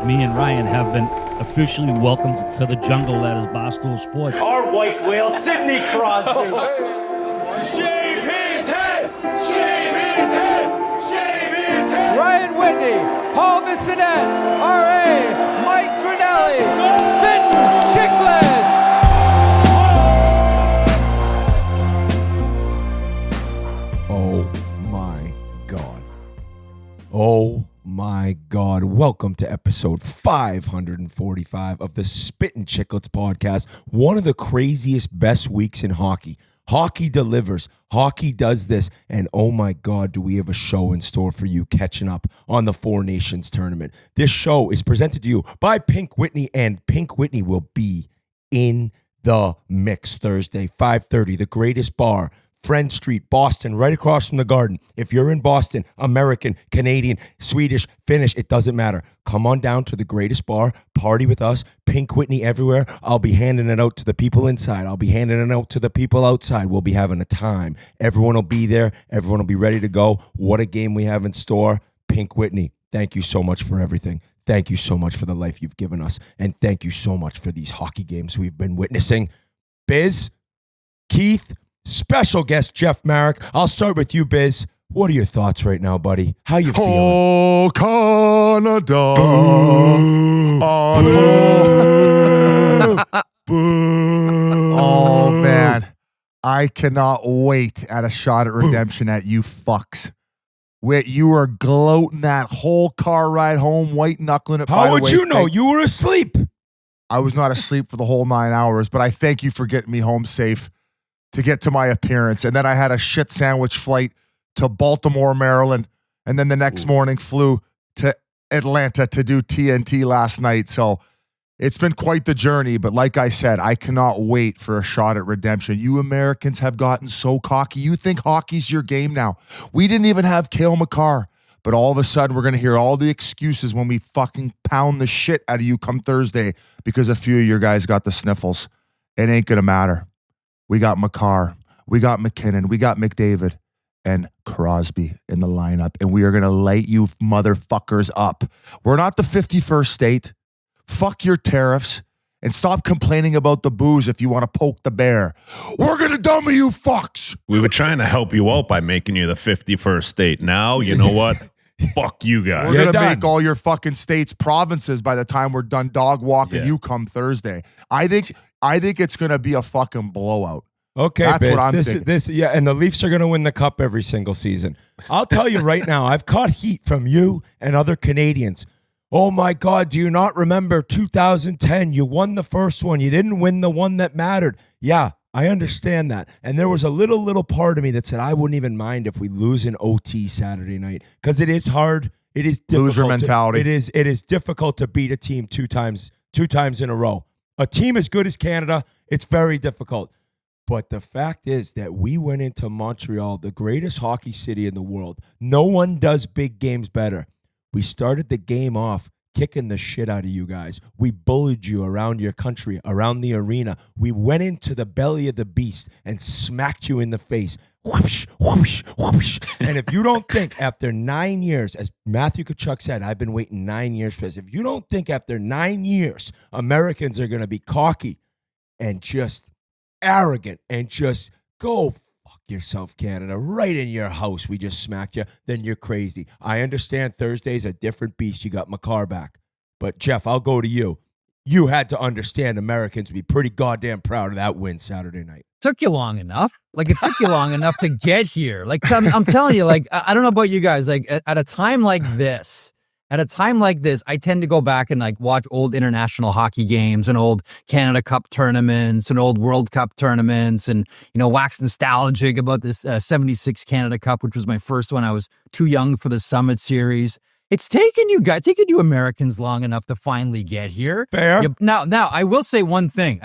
me and Ryan have been officially welcomed to the jungle that is Barstool Sports. Our white whale, Sidney Crosby. Shave his head! Shave his head! Shave his head! Ryan Whitney, Paul Bissonette, R.A., Mike Grinelli, Spittin Chiclets! Oh my God. Oh my God. Welcome to episode 545 of the Spittin Chiclets podcast. One of the craziest, best weeks in hockey. Hockey delivers. Hockey does this. And oh my God, do we have a show in store for you catching up on the Four Nations tournament. This show is presented to you by Pink Whitney, and Pink Whitney will be in the mix Thursday, 5:30, the greatest bar, Friend Street, Boston, right across from the Garden. If you're in Boston, American, Canadian, Swedish, Finnish, it doesn't matter. Come on down to the greatest bar, party with us, Pink Whitney everywhere. I'll be handing it out to the people inside. I'll be handing it out to the people outside. We'll be having a time. Everyone will be there. Everyone will be ready to go. What a game we have in store. Pink Whitney, thank you so much for everything. Thank you so much for the life you've given us. And thank you so much for these hockey games we've been witnessing. Biz, Keith, special guest Jeff Marek. I'll start with you, Biz. What are your thoughts right now, buddy? How you feeling? Oh, Canada. Oh, man. I cannot wait at a shot at redemption at you fucks. Wait, you were gloating that whole car ride home, white knuckling it. How would you know? You were asleep. I was not asleep for the whole 9 hours, but I thank you for getting me home safe to get to my appearance. And then I had a shit sandwich flight to Baltimore, Maryland. And then the next morning flew to Atlanta to do TNT last night. So it's been quite the journey. But like I said, I cannot wait for a shot at redemption. You Americans have gotten so cocky. You think hockey's your game now. We didn't even have Cale Makar. But all of a sudden, we're going to hear all the excuses when we fucking pound the shit out of you come Thursday because a few of your guys got the sniffles. It ain't going to matter. We got Makar, we got McKinnon, we got McDavid, and Crosby in the lineup, and we are going to light you motherfuckers up. We're not the 51st state. Fuck your tariffs, and stop complaining about the booze if you want to poke the bear. We're going to dummy you fucks. We were trying to help you out by making you the 51st state. Now, you know what? Fuck you guys. We're going to make all your fucking states provinces by the time we're done dog walking you come Thursday. I think it's going to be a fucking blowout. Okay, that's Biz, what I'm thinking. And the Leafs are going to win the cup every single season. I'll tell you right now, I've caught heat from you and other Canadians. Oh my God, do you not remember 2010? You won the first one. You didn't win the one that mattered. Yeah, I understand that. And there was a little part of me that said I wouldn't even mind if we lose an OT Saturday night because it is hard. It is difficult. Loser mentality. It is difficult to beat a team two times in a row. A team as good as Canada, it's very difficult. But the fact is that we went into Montreal, the greatest hockey city in the world. No one does big games better. We started the game off kicking the shit out of you guys. We bullied you around your country, around the arena. We went into the belly of the beast and smacked you in the face. Whoosh, whoosh, whoosh. And if you don't think after 9 years, as Matthew Tkachuk said, I've been waiting 9 years for this. If you don't think after 9 years, Americans are going to be cocky and just arrogant and just go fuck yourself, Canada, right in your house, we just smacked you, then you're crazy. I understand Thursday's a different beast. You got Makar back. But, Jeff, I'll go to you. You had to understand Americans would be pretty goddamn proud of that win Saturday night. Took you long enough. Like, it took you long enough to get here. Like, I'm telling you, like, I don't know about you guys. Like, at a time like this, I tend to go back and, like, watch old international hockey games and old Canada Cup tournaments and old World Cup tournaments and, you know, wax nostalgic about this 76 Canada Cup, which was my first one. I was too young for the Summit Series. It's taken you Americans long enough to finally get here. Fair. Now, I will say one thing.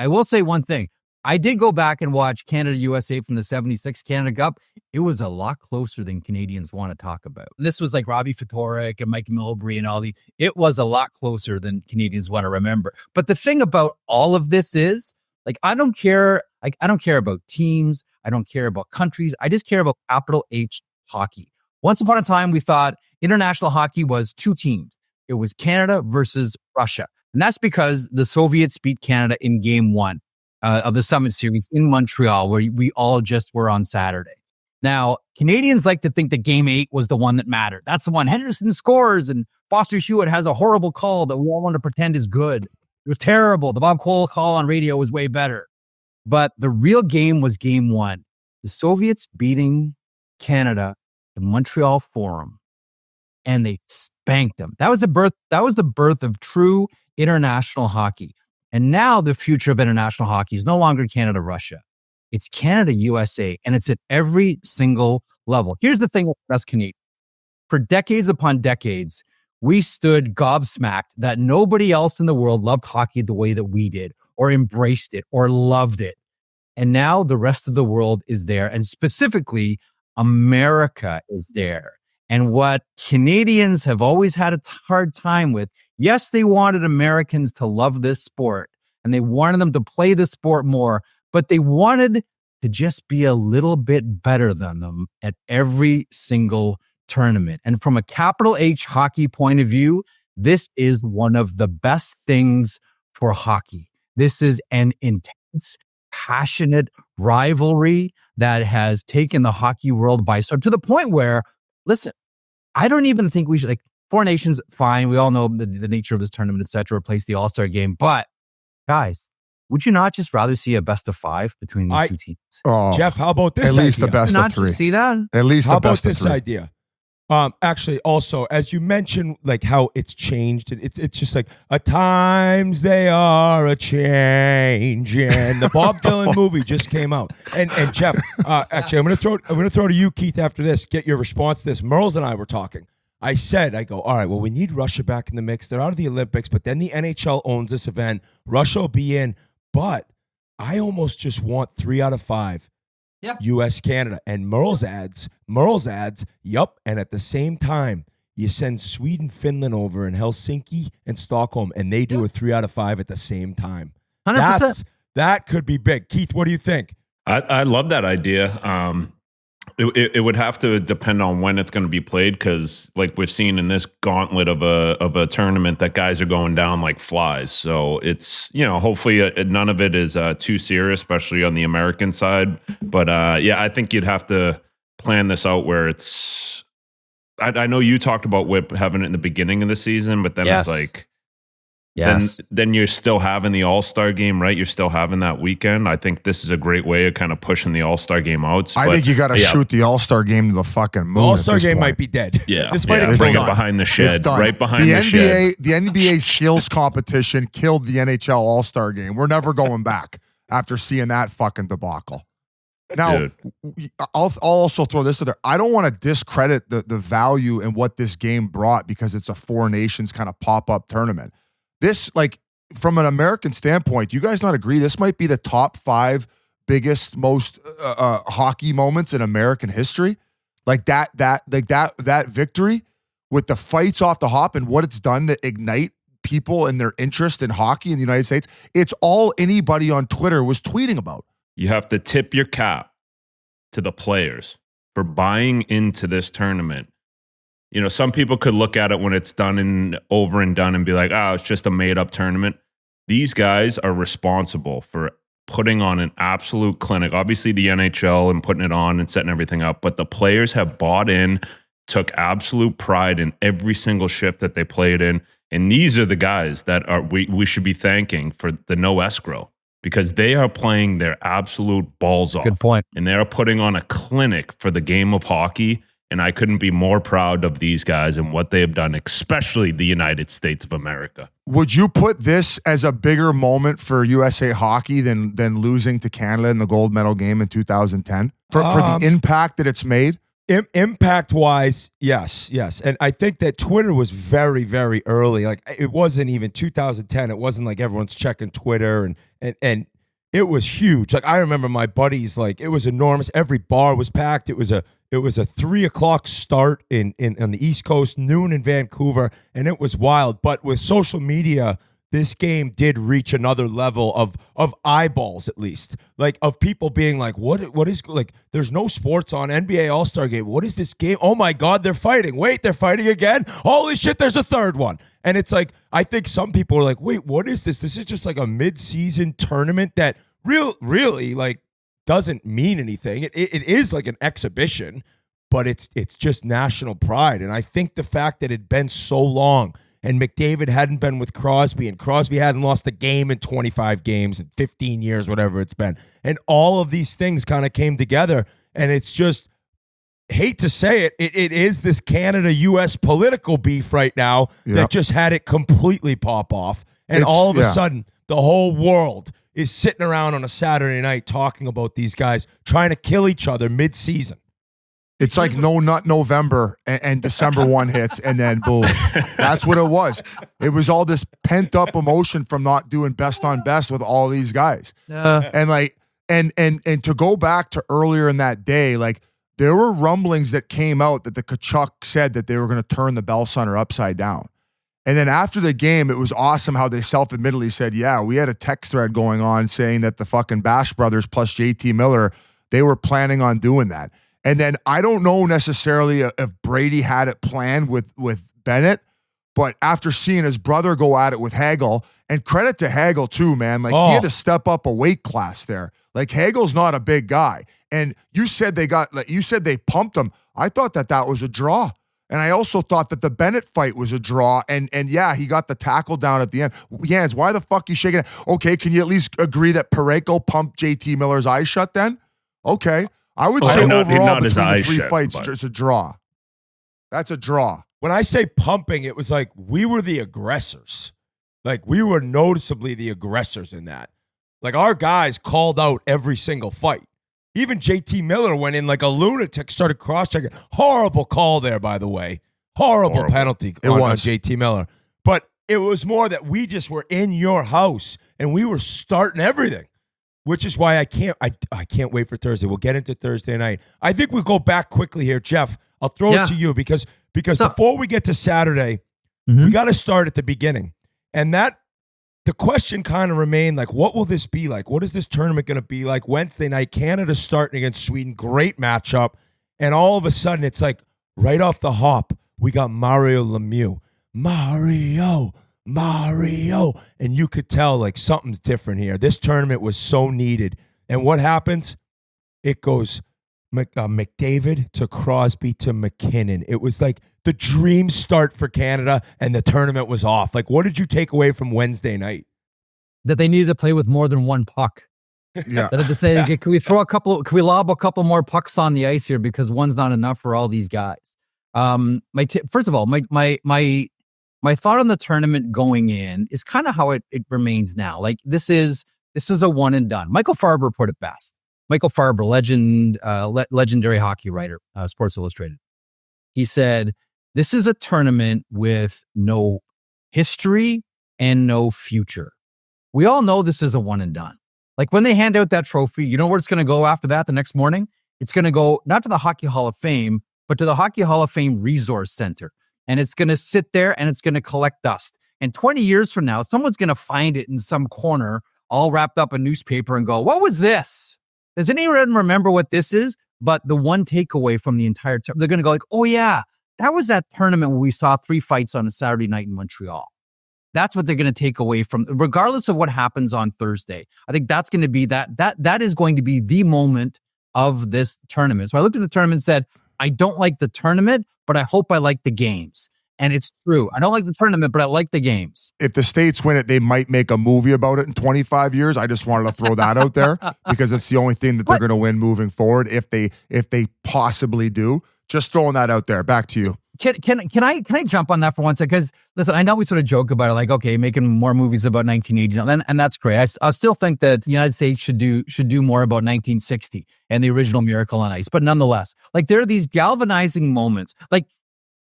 I did go back and watch Canada-USA from the 76 Canada Cup. It was a lot closer than Canadians want to talk about. This was like Robbie Ftorek and Mike Milbury and all the. It was a lot closer than Canadians want to remember. But the thing about all of this is, like, I don't care about teams. I don't care about countries. I just care about capital H hockey. Once upon a time, we thought international hockey was two teams. It was Canada versus Russia. And that's because the Soviets beat Canada in game 1 of the Summit Series in Montreal, where we all just were on Saturday. Now, Canadians like to think that game 8 was the one that mattered. That's the one. Henderson scores and Foster Hewitt has a horrible call that we all want to pretend is good. It was terrible. The Bob Cole call on radio was way better. But the real game was game 1. The Soviets beating Canada, the Montreal Forum, and they spanked them. That was the birth of true international hockey. And now the future of international hockey is no longer Canada, Russia. It's Canada, USA, and it's at every single level. Here's the thing with us Canadians. For decades upon decades, we stood gobsmacked that nobody else in the world loved hockey the way that we did, or embraced it, or loved it. And now the rest of the world is there, and specifically, America is there. And what Canadians have always had a hard time with, yes, they wanted Americans to love this sport, and they wanted them to play the sport more, but they wanted to just be a little bit better than them at every single tournament. And from a capital H hockey point of view, this is one of the best things for hockey. This is an intense, passionate rivalry that has taken the hockey world by storm to the point where, listen, I don't even think we should, like, Four Nations, fine. We all know the nature of this tournament, et cetera, replace the All-Star game. But, guys, would you not just rather see a best of 5 between these two teams? Oh, Jeff, how about this at least idea? the best Not of 3. just see that? At least How the about best of this 3. idea? Actually, also, as you mentioned, like how it's changed, and it's just like a times they are a change, and the Bob Dylan movie just came out. And Jeff, actually, I'm gonna throw to you, Keith, after this. Get your response to this. Merles and I were talking. I go, all right, well, we need Russia back in the mix. They're out of the Olympics, but then the NHL owns this event. Russia will be in, but I almost just want 3 out of 5. Yeah. U.S. Canada. And Merle's adds, yup. And at the same time, you send Sweden, Finland over, and Helsinki and Stockholm, and they do a 3 out of 5 at the same time. 100%. That could be big. Keith, what do you think? I love that idea. It would have to depend on when it's going to be played, because like we've seen in this gauntlet of a tournament that guys are going down like flies. So it's, hopefully none of it is too serious, especially on the American side. But yeah, I think you'd have to plan this out where it's. I know you talked about Whip having it in the beginning of the season, but then it's like. Yes. Then you're still having the All-Star game, right? You're still having that weekend. I think this is a great way of kind of pushing the All-Star game out. I think you got to shoot the All-Star game to the fucking moon. The All-Star game might be dead. Yeah. This might bring it done. behind the shed. It's done. Right behind the shed. The NBA skills competition killed the NHL All-Star game. We're never going back after seeing that fucking debacle. Now, I'll also throw this to there. I don't want to discredit the value and what this game brought because it's a Four Nations kind of pop-up tournament. This, like, from an American standpoint, you guys not agree? This might be the top 5 biggest, most hockey moments in American history. Like that victory with the fights off the hop and what it's done to ignite people and their interest in hockey in the United States. It's all anybody on Twitter was tweeting about. You have to tip your cap to the players for buying into this tournament. Some people could look at it when it's done and over and done and be like, it's just a made-up tournament. These guys are responsible for putting on an absolute clinic. Obviously, the NHL and putting it on and setting everything up, but the players have bought in, took absolute pride in every single shift that they played in. And these are the guys that we should be thanking for the no escrow, because they are playing their absolute balls off. Good point. And they're putting on a clinic for the game of hockey. And I couldn't be more proud of these guys and what they have done, especially the United States of America. Would you put this as a bigger moment for USA hockey than losing to Canada in the gold medal game in 2010 for the impact that it's made? Impact-wise, yes. And I think that Twitter was very, very early. Like, it wasn't even 2010. It wasn't like everyone's checking Twitter, and it was huge. Like, I remember my buddies, like, it was enormous. Every bar was packed. It was a 3:00 start on the East Coast, noon in Vancouver, and it was wild. But with social media, this game did reach another level of eyeballs, at least, like of people being like, what is, like, there's no sports on NBA All-Star Game. What is this game? Oh my God, they're fighting. Wait, they're fighting again? Holy shit, there's a third one. And it's like, I think some people are like, wait, what is this? This is just like a mid-season tournament that really like doesn't mean anything. It is like an exhibition, but it's just national pride. And I think the fact that it'd been so long and McDavid hadn't been with Crosby, and Crosby hadn't lost a game in 25 games in 15 years, whatever it's been. And all of these things kind of came together, and it's just, hate to say it, it is this Canada-U.S. political beef right now that just had it completely pop off. And all of a sudden, the whole world is sitting around on a Saturday night talking about these guys trying to kill each other mid-season. It's like No Nut November and December 1 hits, and then boom. That's what it was. It was all this pent-up emotion from not doing best on best with all these guys. And like, and to go back to earlier in that day, like, there were rumblings that came out that the Kachuk said that they were going to turn the Bell Center upside down. And then after the game, it was awesome how they self-admittedly said, yeah, we had a text thread going on saying that the fucking Bash brothers plus JT Miller, they were planning on doing that. And then I don't know necessarily if Brady had it planned with Bennett, but after seeing his brother go at it with Hagel, and credit to Hagel too, man, like he had to step up a weight class there. Like Hagel's not a big guy. And you said they pumped him. I thought that was a draw. And I also thought that the Bennett fight was a draw. And yeah, he got the tackle down at the end. Jans, why the fuck you shaking it? Okay, can you at least agree that Pareko pumped JT Miller's eyes shut then? Okay. I would say overall between the three fights, it's a draw. That's a draw. When I say pumping, it was like we were the aggressors. Like we were noticeably the aggressors in that. Like our guys called out every single fight. Even JT Miller went in like a lunatic, started cross-checking. Horrible call there, by the way. Horrible penalty on JT Miller. But it was more that we just were in your house and we were starting everything. Which is why I can't wait for Thursday. We'll get into Thursday night. I think we'll go back quickly here, Jeff. I'll throw it to you because before we get to Saturday, we got to start at the beginning. And the question kind of remained like, what will this be like? What is this tournament going to be like? Wednesday night, Canada's starting against Sweden. Great matchup. And all of a sudden, it's like right off the hop, we got Mario Lemieux. Mario. And you could tell like something's different here. This tournament was so needed. And what happens? It goes McDavid to Crosby to McKinnon. It was like the dream start for Canada and the tournament was off. Like, what did you take away from Wednesday night? That they needed to play with more than one puck. Yeah. That had to say, can we lob a couple more pucks on the ice here because one's not enough for all these guys. First of all, my thought on the tournament going in is kind of how it remains now. Like this is a one and done. Michael Farber put it best. Michael Farber, legendary hockey writer, Sports Illustrated. He said, this is a tournament with no history and no future. We all know this is a one and done. Like when they hand out that trophy, you know where it's going to go after that the next morning? It's going to go not to the Hockey Hall of Fame, but to the Hockey Hall of Fame Resource Center. And it's going to sit there and it's going to collect dust. And 20 years from now, someone's going to find it in some corner, all wrapped up in newspaper and go, what was this? Does anyone remember what this is? But the one takeaway from the entire tournament, they're going to go like, oh yeah, that was that tournament where we saw 3 fights on a Saturday night in Montreal. That's what they're going to take away from, regardless of what happens on Thursday. I think that's going to be that is going to be the moment of this tournament. So I looked at the tournament and said, I don't like the tournament, but I hope I like the games. And it's true. I don't like the tournament, but I like the games. If the States win it, they might make a movie about it in 25 years. I just wanted to throw that out there because it's the only thing that they're going to win moving forward if they possibly do. Just throwing that out there. Back to you. Can I jump on that for one second? Because listen, I know we sort of joke about it, like, okay, making more movies about 1980, and that's great. I still think that the United States should do more about 1960 and the original Miracle on Ice. But nonetheless, like there are these galvanizing moments. Like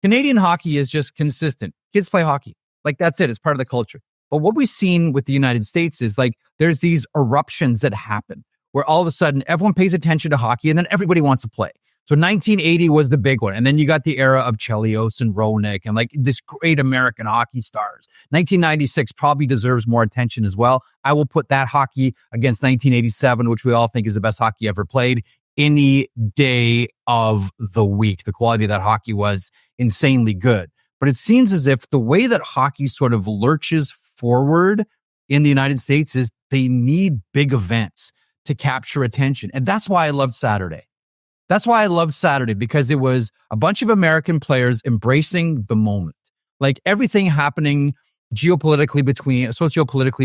Canadian hockey is just consistent. Kids play hockey. Like that's it. It's part of the culture. But what we've seen with the United States is like there's these eruptions that happen where all of a sudden everyone pays attention to hockey and then everybody wants to play. So 1980 was the big one. And then you got the era of Chelios and Roenick and like this great American hockey stars. 1996 probably deserves more attention as well. I will put that hockey against 1987, which we all think is the best hockey ever played, any day of the week. The quality of that hockey was insanely good. But it seems as if the way that hockey sort of lurches forward in the United States is they need big events to capture attention. And that's why I loved Saturday. That's why I love Saturday, because it was a bunch of American players embracing the moment. Like everything happening sociopolitically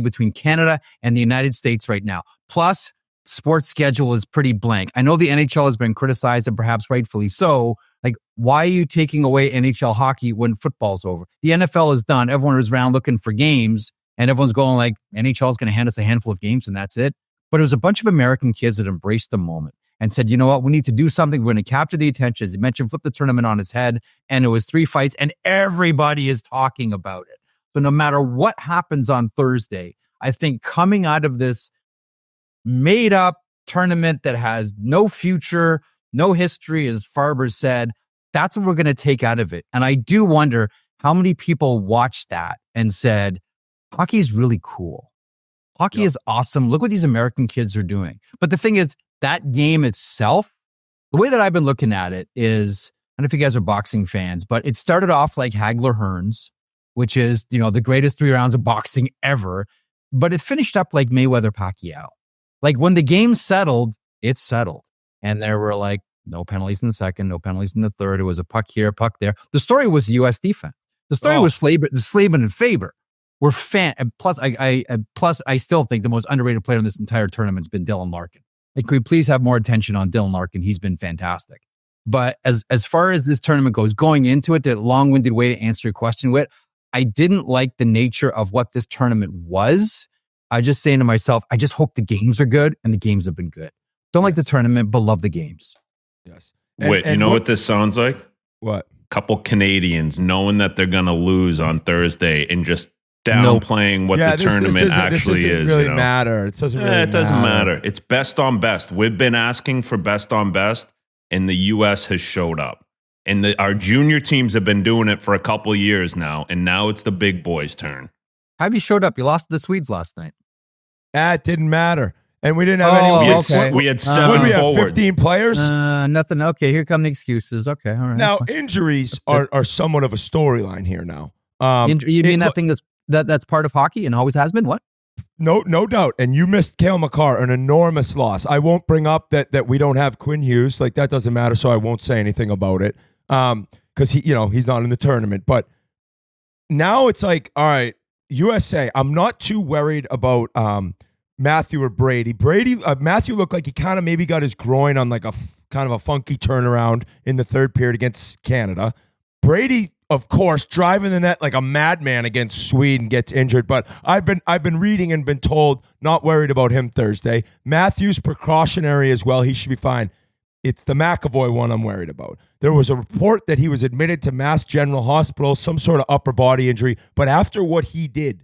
between Canada and the United States right now. Plus, sports schedule is pretty blank. I know the NHL has been criticized, and perhaps rightfully so. Like, why are you taking away NHL hockey when football's over? The NFL is done. Everyone is around looking for games, and everyone's going like, NHL is going to hand us a handful of games, and that's it. But it was a bunch of American kids that embraced the moment and said, you know what, we need to do something. We're going to capture the attention. As you mentioned, flip the tournament on its head. And it was 3 fights and everybody is talking about it. So no matter what happens on Thursday, I think coming out of this made up tournament that has no future, no history, as Farber said, that's what we're going to take out of it. And I do wonder how many people watched that and said, hockey is really cool. Hockey is awesome. Look what these American kids are doing. But the thing is, that game itself, the way that I've been looking at it is, I don't know if you guys are boxing fans, but it started off like Hagler-Hearns, which is, the greatest 3 rounds of boxing ever. But it finished up like Mayweather-Pacquiao. Like when the game settled, it settled. And there were like no penalties in the second, no penalties in the third. It was a puck here, puck there. The story was U.S. defense. The story was Slavin and Faber. Were and plus I still think the most underrated player in this entire tournament has been Dylan Larkin. Like, can we please have more attention on Dylan Larkin? He's been fantastic. But as far as this tournament goes, going into it, the long-winded way to answer your question with, I didn't like the nature of what this tournament was. I just saying to myself, I just hope the games are good, and the games have been good. Don't like the tournament, but love the games. Yes. Wait, you know what this sounds like? What? Couple Canadians knowing that they're going to lose on Thursday and just downplaying what the tournament actually is. It doesn't really matter. It doesn't really it doesn't matter. It's best on best. We've been asking for best on best, and the U.S. has showed up. And our junior teams have been doing it for a couple years now, and now it's the big boys' turn. How have you showed up? You lost to the Swedes last night. It didn't matter. And we didn't have any. We had 7 forwards. 15 players? Nothing. Okay, here come the excuses. Okay, all right. Now, injuries are somewhat of a storyline here now. You mean that thing that's part of hockey and always has been? What? No doubt. And you missed Cale Makar, an enormous loss. I won't bring up that we don't have Quinn Hughes. Like, that doesn't matter, so I won't say anything about it. Because he's not in the tournament. But now it's like, all right, USA. I'm not too worried about Matthew or Brady. Matthew looked like he kind of maybe got his groin on like a kind of a funky turnaround in the third period against Canada. Brady, of course, driving the net like a madman against Sweden, gets injured. But I've been reading and been told not worried about him Thursday. Matthews precautionary as well. He should be fine. It's the McAvoy one I'm worried about. There was a report that he was admitted to Mass General Hospital, some sort of upper body injury. But after what he did,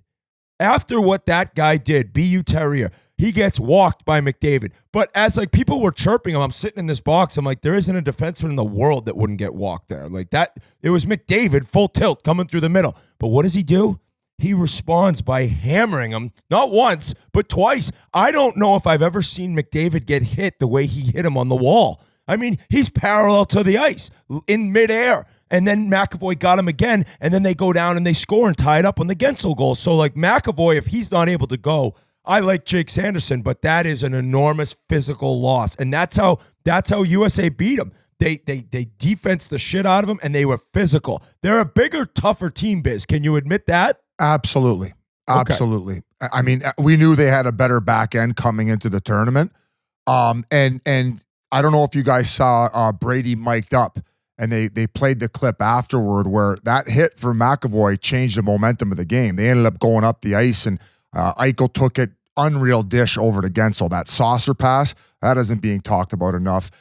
after what that guy did, B.U. Terrier, he gets walked by McDavid. But as like people were chirping him, I'm sitting in this box. I'm like, there isn't a defenseman in the world that wouldn't get walked there. Like that, it was McDavid full tilt coming through the middle. But what does he do? He responds by hammering him, not once, but twice. I don't know if I've ever seen McDavid get hit the way he hit him on the wall. I mean, he's parallel to the ice in midair. And then McAvoy got him again, and then they go down and they score and tie it up on the Gensel goal. So, like, McAvoy, if he's not able to go, I like Jake Sanderson, but that is an enormous physical loss. And that's how USA beat him. They defensed the shit out of him, and they were physical. They're a bigger, tougher team, Biz. Can you admit that? Absolutely. Absolutely. Okay. I mean, we knew they had a better back end coming into the tournament. And I don't know if you guys saw Brady mic'd up, and they played the clip afterward where that hit for McAvoy changed the momentum of the game. They ended up going up the ice, and Eichel took it, unreal dish over to Gensel. That saucer pass, that isn't being talked about enough.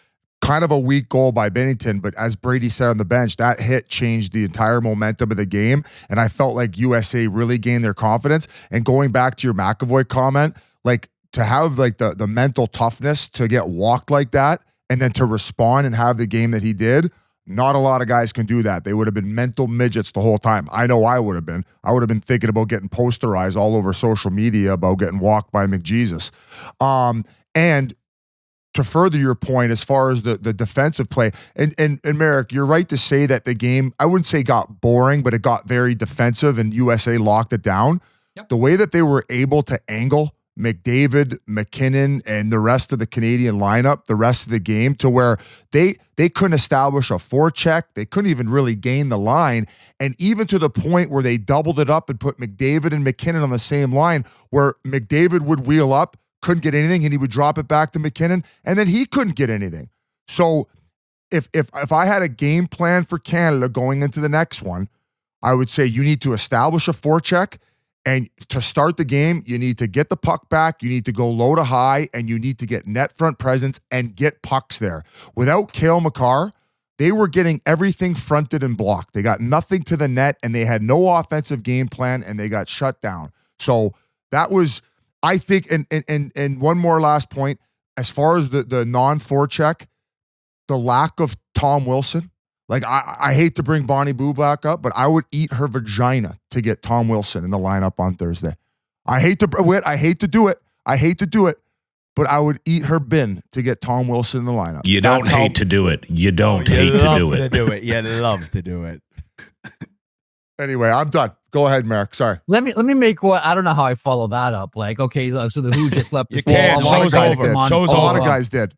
Kind of a weak goal by Binnington, but as Brady said on the bench, that hit changed the entire momentum of the game, and I felt like USA really gained their confidence. And going back to your McAvoy comment, like to have like the mental toughness to get walked like that and then to respond and have the game that he did, not a lot of guys can do that. They would have been mental midgets the whole time. I know I would have been. I would have been thinking about getting posterized all over social media about getting walked by McJesus. And to further your point, as far as the defensive play, and Marek, you're right to say that the game, I wouldn't say got boring, but it got very defensive and USA locked it down. Yep. The way that they were able to angle McDavid, McKinnon, and the rest of the Canadian lineup, the rest of the game, to where they couldn't establish a forecheck. They couldn't even really gain the line. And even to the point where they doubled it up and put McDavid and McKinnon on the same line, where McDavid would wheel up, couldn't get anything, and he would drop it back to McKinnon, and then he couldn't get anything. So if I had a game plan for Canada going into the next one, I would say you need to establish a forecheck. And to start the game, you need to get the puck back, you need to go low to high, and you need to get net front presence and get pucks there. Without Cale Makar, they were getting everything fronted and blocked. They got nothing to the net, and they had no offensive game plan, and they got shut down. So that was, I think, and one more last point, as far as the non-forecheck, the lack of Tom Wilson. Like, I hate to bring Bonnie Bublak up, but I would eat her vagina to get Tom Wilson in the lineup on Thursday. I hate to do it, but I would eat her bin to get Tom Wilson in the lineup. You don't hate to do it. You don't hate to do it. You love to do it. Anyway, I'm done. Go ahead, Marek. Sorry. Let me make what, I don't know how I follow that up. Like, okay, so the Who just left. You can't. A lot of guys did. Show's A lot over. of guys did.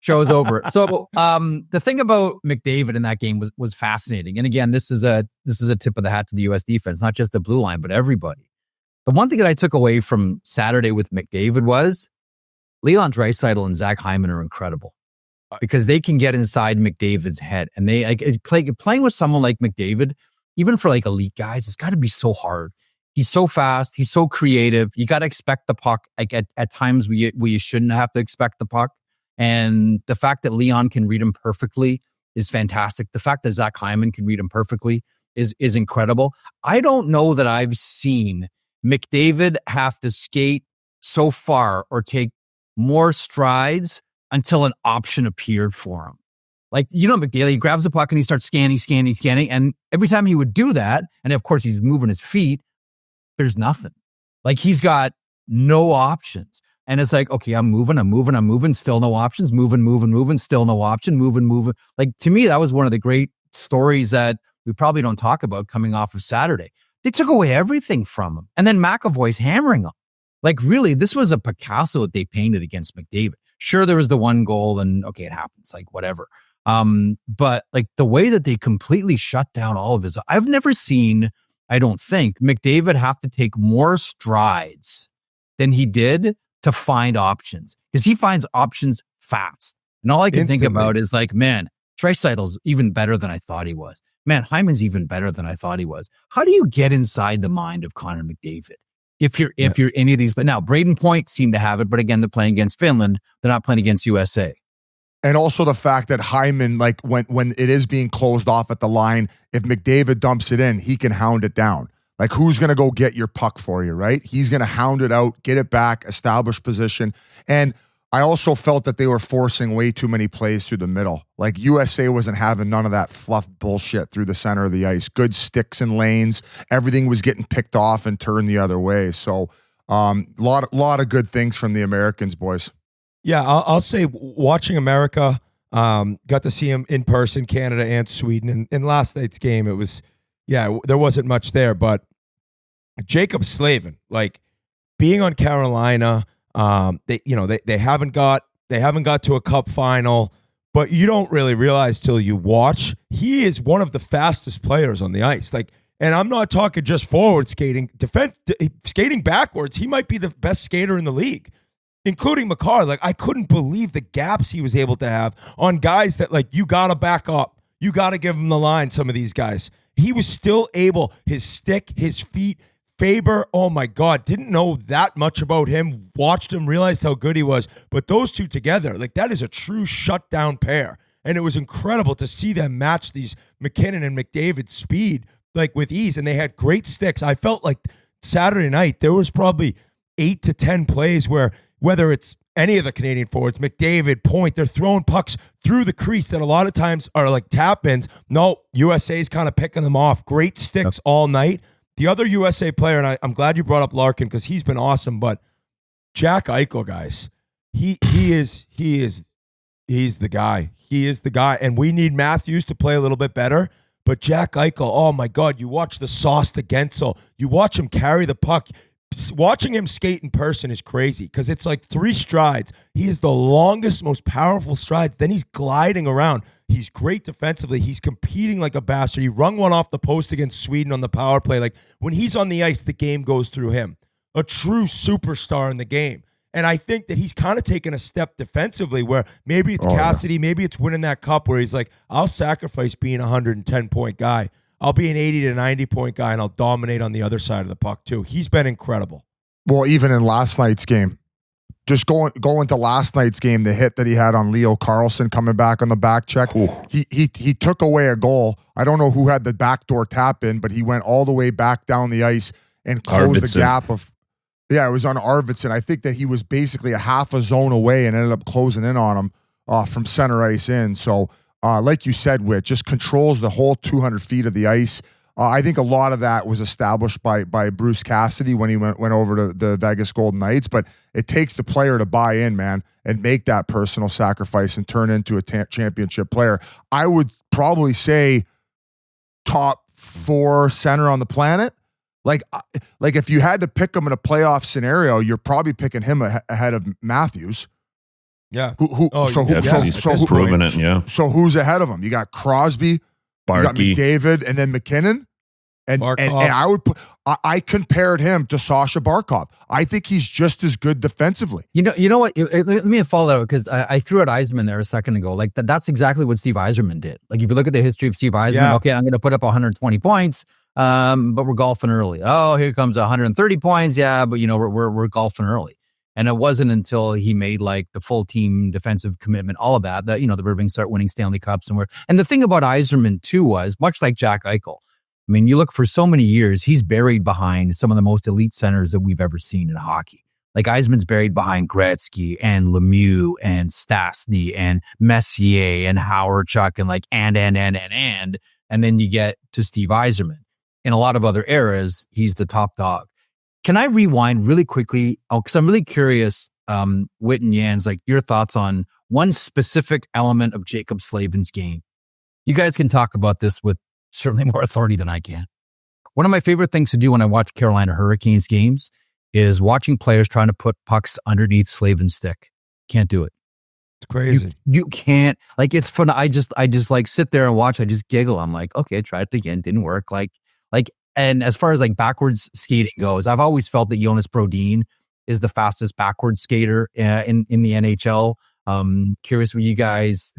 Show's over. So the thing about McDavid in that game was fascinating. And again, this is a tip of the hat to the US defense, not just the blue line, but everybody. The one thing that I took away from Saturday with McDavid was Leon Draisaitl and Zach Hyman are incredible because they can get inside McDavid's head. And they playing with someone like McDavid, even for like elite guys, it's got to be so hard. He's so fast. He's so creative. You got to expect the puck. Like at times where you shouldn't have to expect the puck. And the fact that Leon can read him perfectly is fantastic. The fact that Zach Hyman can read him perfectly is incredible. I don't know that I've seen McDavid have to skate so far or take more strides until an option appeared for him. Like, McDavid, he grabs the puck and he starts scanning. And every time he would do that, and of course he's moving his feet, there's nothing. Like, he's got no options. And it's like, okay, I'm moving, still no options, moving, still no option, moving. Like, to me, that was one of the great stories that we probably don't talk about coming off of Saturday. They took away everything from him. And then McAvoy's hammering him. Like, really, this was a Picasso that they painted against McDavid. Sure, there was the one goal and okay, it happens, like whatever. But like the way that they completely shut down all of his, I've never seen, I don't think, McDavid have to take more strides than he did to find options, because he finds options fast. And all I can think about is like, man, Draisaitl's even better than I thought he was. Man, Hyman's even better than I thought he was. How do you get inside the mind of Connor McDavid? If you're any of these, but now Braden Point seemed to have it, but again, they're playing against Finland. They're not playing against USA. And also the fact that Hyman, like when it is being closed off at the line, if McDavid dumps it in, he can hound it down. Like, who's going to go get your puck for you, right? He's going to hound it out, get it back, establish position. And I also felt that they were forcing way too many plays through the middle. Like, USA wasn't having none of that fluff bullshit through the center of the ice. Good sticks and lanes. Everything was getting picked off and turned the other way. So lot of good things from the Americans, boys. Yeah, I'll say watching America, got to see him in person, Canada and Sweden. And in last night's game, it was, there wasn't much there. But Jacob Slavin, like being on Carolina, they haven't got to a cup final, but you don't really realize till you watch. He is one of the fastest players on the ice. Like, and I'm not talking just forward skating, skating backwards. He might be the best skater in the league, including Makar. Like, I couldn't believe the gaps he was able to have on guys that, like, you got to back up. You got to give him the line, some of these guys. He was still able, his stick, his feet, Faber, oh my God, didn't know that much about him, watched him, realized how good he was. But those two together, like, that is a true shutdown pair. And it was incredible to see them match these McKinnon and McDavid speed, like, with ease. And they had great sticks. I felt like Saturday night, there was probably 8 to 10 plays where, whether it's any of the Canadian forwards, McDavid, Point, they're throwing pucks through the crease that a lot of times are like tap-ins. No, USA's kind of picking them off. Great sticks all night. The other USA player, and I'm glad you brought up Larkin because he's been awesome, but Jack Eichel, guys, he's the guy. He is the guy, and we need Matthews to play a little bit better. But Jack Eichel, oh my God, you watch the sauce to Gensel. You watch him carry the puck. Watching him skate in person is crazy because it's like 3 strides. He is the longest, most powerful strides. Then he's gliding around. He's great defensively. He's competing like a bastard. He wrung one off the post against Sweden on the power play. Like when he's on the ice, the game goes through him. A true superstar in the game. And I think that he's kind of taken a step defensively where maybe it's Cassidy, maybe it's winning that cup where he's like, I'll sacrifice being a 110-point guy. I'll be an 80 to 90-point guy, and I'll dominate on the other side of the puck, too. He's been incredible. Well, even in last night's game, just going to last night's game, the hit that he had on Leo Carlson coming back on the back check, he took away a goal. I don't know who had the backdoor tap in, but he went all the way back down the ice and closed the gap of. Yeah, it was on Arvidsson. I think that he was basically a half a zone away and ended up closing in on him from center ice in. So, like you said, Whit, just controls the whole 200 feet of the ice. I think a lot of that was established by Bruce Cassidy when he went over to the Vegas Golden Knights. But it takes the player to buy in, man, and make that personal sacrifice and turn into a championship player. I would probably say top 4 center on the planet. Like if you had to pick him in a playoff scenario, you're probably picking him ahead of Matthews. Yeah. He's proven it. Yeah. So who's ahead of him? You got Crosby, Barkey, you got McDavid, and then McKinnon. And I would put. I compared him to Sasha Barkov. I think he's just as good defensively. You know what? Let me follow that because I threw out Yzerman there a second ago. Like that's exactly what Steve Yzerman did. Like if you look at the history of Steve Yzerman, okay, I'm going to put up 120 points. But we're golfing early. Oh, here comes 130 points. Yeah, but we're golfing early. And it wasn't until he made like the full team defensive commitment, all of that the Red Wings start winning Stanley Cups. And the thing about Yzerman too was much like Jack Eichel. I mean, you look for so many years, he's buried behind some of the most elite centers that we've ever seen in hockey. Like Yzerman's buried behind Gretzky and Lemieux and Stastny and Messier and Howard Chuck and like and then you get to Steve Yzerman. In a lot of other eras, he's the top dog. Can I rewind really quickly? Oh, because I'm really curious, Whit and Jans, like your thoughts on one specific element of Jacob Slavin's game. You guys can talk about this with certainly more authority than I can. One of my favorite things to do when I watch Carolina Hurricanes games is watching players trying to put pucks underneath Slavin's stick. Can't do it. It's crazy. You can't. Like, it's fun. I just like sit there and watch. I just giggle. I'm like, okay, I tried it again. Didn't work. And as far as like backwards skating goes, I've always felt that Jonas Brodin is the fastest backwards skater in the NHL. Curious who you guys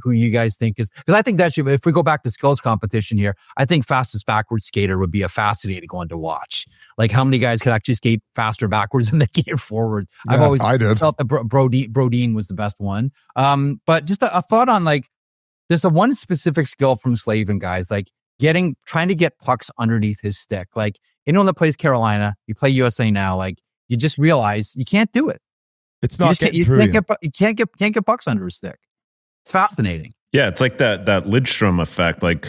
think is, because I think that should, if we go back to skills competition here, I think fastest backwards skater would be a fascinating one to watch. Like how many guys could actually skate faster backwards than they can forward. Yeah, I've always felt that Brodin was the best one. But just a thought on like, there's one specific skill from Slavin, guys, like trying to get pucks underneath his stick. Like anyone that plays Carolina, you play USA now, like you just realize you can't do it. It's not getting through you. You can't get pucks under his stick. It's fascinating. Yeah, it's like that Lidstrom effect. Like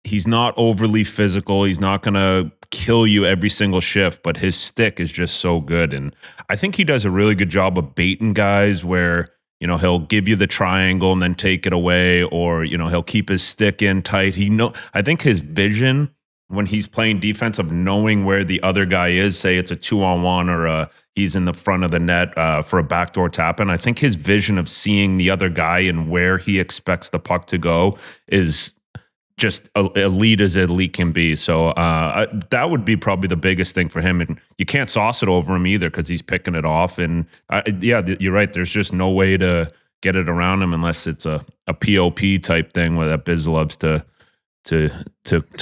he's not overly physical. He's not going to kill you every single shift, but his stick is just so good. And I think he does a really good job of baiting guys where, he'll give you the triangle and then take it away, or, he'll keep his stick in tight. I think his vision when he's playing defense of knowing where the other guy is, say it's a 2-on-1 or he's in the front of the net for a backdoor tap. And I think his vision of seeing the other guy and where he expects the puck to go is just elite as elite can be. So that would be probably the biggest thing for him. And you can't sauce it over him either because he's picking it off. And you're right. There's just no way to get it around him unless it's a POP type thing where that Biz loves to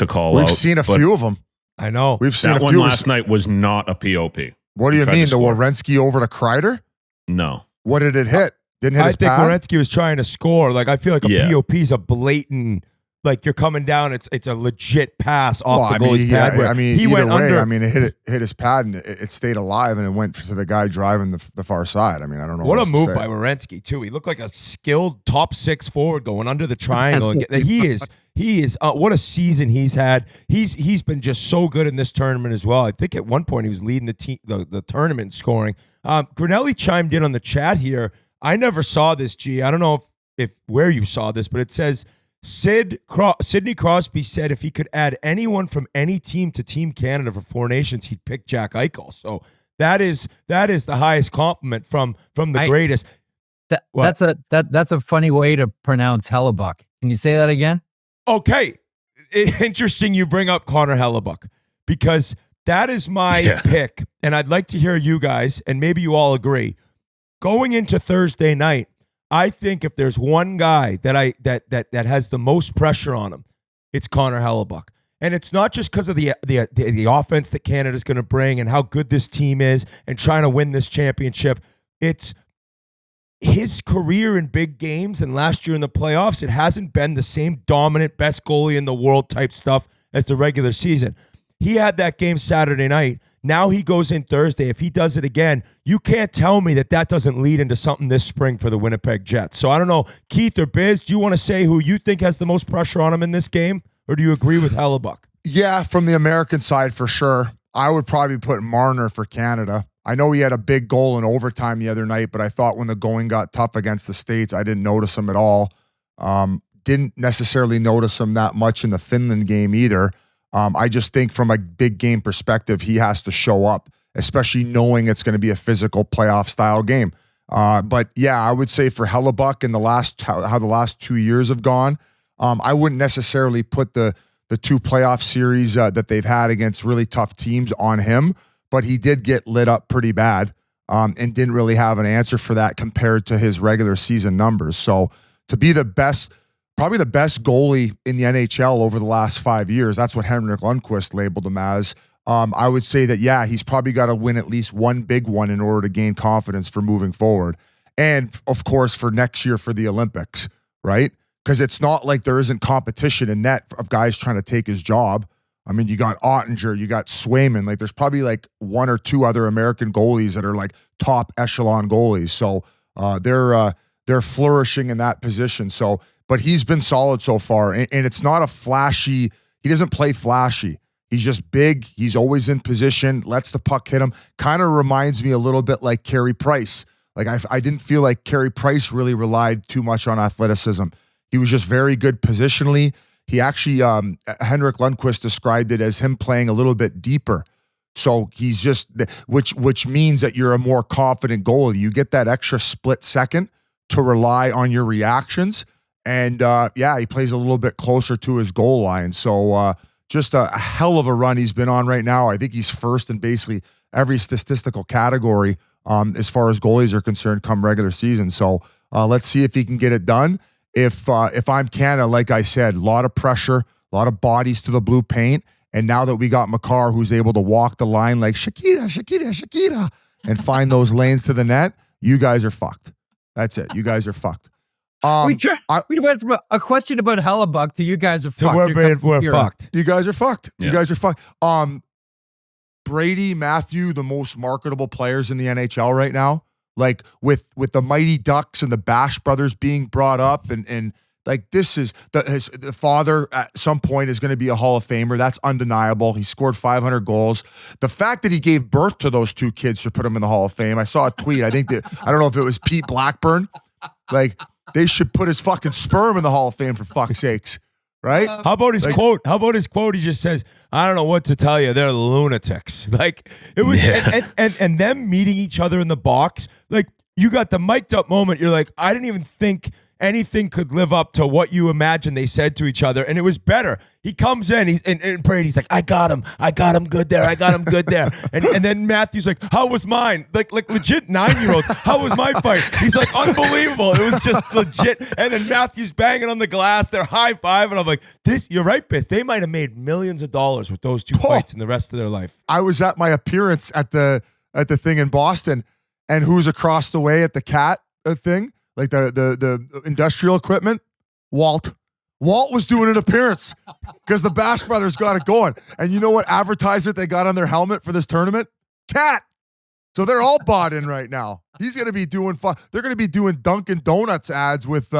call out. We've seen a few of them. I know. We've seen that a one few last night was not a POP. What do you mean? The Werenski over to Kreider? No. What did it hit? Didn't hit his pad? I think Werenski was trying to score. Like I feel like a POP is a blatant like you're coming down, it's a legit pass off Well, the goalie's pad. where he either went way, under. I mean, it hit his pad and it stayed alive and it went to the guy driving the far side. I mean, I don't know. What a else to move say. by Werenski too. He looked like a skilled top 6 forward going under the triangle. He is. What a season he's had. He's been just so good in this tournament as well. I think at one point he was leading the tournament in scoring. Grinelli chimed in on the chat here. I never saw this. G. I don't know if where you saw this, but it says Sidney Crosby said if he could add anyone from any team to Team Canada for Four Nations, he'd pick Jack Eichel. So that is the highest compliment from the greatest. That's a funny way to pronounce Hellebuck. Can you say that again? Okay. Interesting you bring up Connor Hellebuck because that is my pick, and I'd like to hear you guys, and maybe you all agree. Going into Thursday night, I think if there's one guy that has the most pressure on him, it's Connor Hellebuck. And it's not just because of the offense that Canada's going to bring and how good this team is and trying to win this championship. It's his career in big games and last year in the playoffs. It hasn't been the same dominant, best goalie in the world type stuff as the regular season. He had that game Saturday night. Now he goes in Thursday. If he does it again, you can't tell me that doesn't lead into something this spring for the Winnipeg Jets. So I don't know, Keith or Biz, do you want to say who you think has the most pressure on him in this game, or do you agree with Hellebuck? Yeah, from the American side for sure. I would probably put Marner for Canada. I know he had a big goal in overtime the other night, but I thought when the going got tough against the States, I didn't notice him at all. Didn't necessarily notice him that much in the Finland game either. I just think from a big game perspective, he has to show up, especially knowing it's going to be a physical playoff style game. But yeah, I would say for Hellebuck in how the last 2 years have gone, I wouldn't necessarily put the 2 playoff series that they've had against really tough teams on him, but he did get lit up pretty bad and didn't really have an answer for that compared to his regular season numbers. So to be probably the best goalie in the NHL over the last 5 years. That's what Henrik Lundqvist labeled him as. I would say that, yeah, he's probably got to win at least one big one in order to gain confidence for moving forward. And, of course, for next year for the Olympics, right? Because it's not like there isn't competition in net of guys trying to take his job. I mean, you got Ottinger, you got Swayman. Like, there's probably like 1 or 2 other American goalies that are like top echelon goalies. So they're flourishing in that position. So, but he's been solid so far, and it's not a flashy. He doesn't play flashy. He's just big. He's always in position, lets the puck hit him. Kind of reminds me a little bit like Carey Price. Like I didn't feel like Carey Price really relied too much on athleticism. He was just very good positionally. He actually, Henrik Lundqvist described it as him playing a little bit deeper. So he's just, which means that you're a more confident goalie. You get that extra split second to rely on your reactions. And he plays a little bit closer to his goal line. So just a hell of a run he's been on right now. I think he's first in basically every statistical category as far as goalies are concerned come regular season. So let's see if he can get it done. If I'm Canada, like I said, a lot of pressure, a lot of bodies to the blue paint. And now that we got Makar, who's able to walk the line like Shakira, and find those lanes to the net, you guys are fucked. That's it. You guys are fucked. We went from a question about Hellebuck to you guys are fucked. We're fucked. You guys are fucked. Yeah. You guys are fucked. Brady, Matthew, the most marketable players in the NHL right now, like with the Mighty Ducks and the Bash brothers being brought up, and like this is the father at some point is going to be a Hall of Famer. That's undeniable. He scored 500 goals. The fact that he gave birth to those 2 kids should put him in the Hall of Fame. I saw a tweet. I don't know if it was Pete Blackburn, like. They should put his fucking sperm in the Hall of Fame for fuck's sakes, right? How about his quote? How about his quote? He just says, "I don't know what to tell you. They're lunatics." Like it was, and them meeting each other in the box. Like you got the mic'd up moment. You're like, I didn't even think anything could live up to what you imagined they said to each other, and it was better. He comes in, and Brady's like, I got him good there, and then Matthew's like, how was mine? Like legit 9-year-old, how was my fight? He's like, unbelievable. It was just legit, and then Matthew's banging on the glass, they're high-fiving. I'm like, you're right, Biss. They might have made millions of dollars with those 2 fights in the rest of their life. I was at my appearance at the thing in Boston, and who's across the way at the cat thing? Like the industrial equipment, Walt Walt was doing an appearance because the Bash Brothers got it going. And you know what advertisement they got on their helmet for this tournament? Cat. So they're all bought in right now. He's going to be doing fun. They're going to be doing Dunkin' Donuts ads with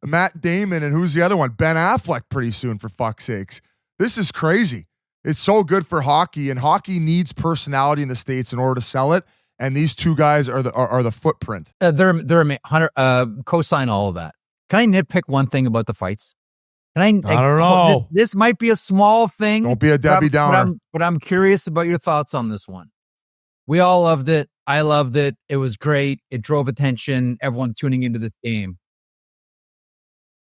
Matt Damon and who's the other one? Ben Affleck pretty soon, for fuck's sakes. This is crazy. It's so good for hockey, and hockey needs personality in the States in order to sell it. And these two guys are the footprint. They're co-sign all of that. Can I nitpick one thing about the fights? I don't know. This might be a small thing. Don't be a Debbie Downer. But I'm curious about your thoughts on this one. We all loved it. I loved it. It was great. It drove attention. Everyone tuning into this game.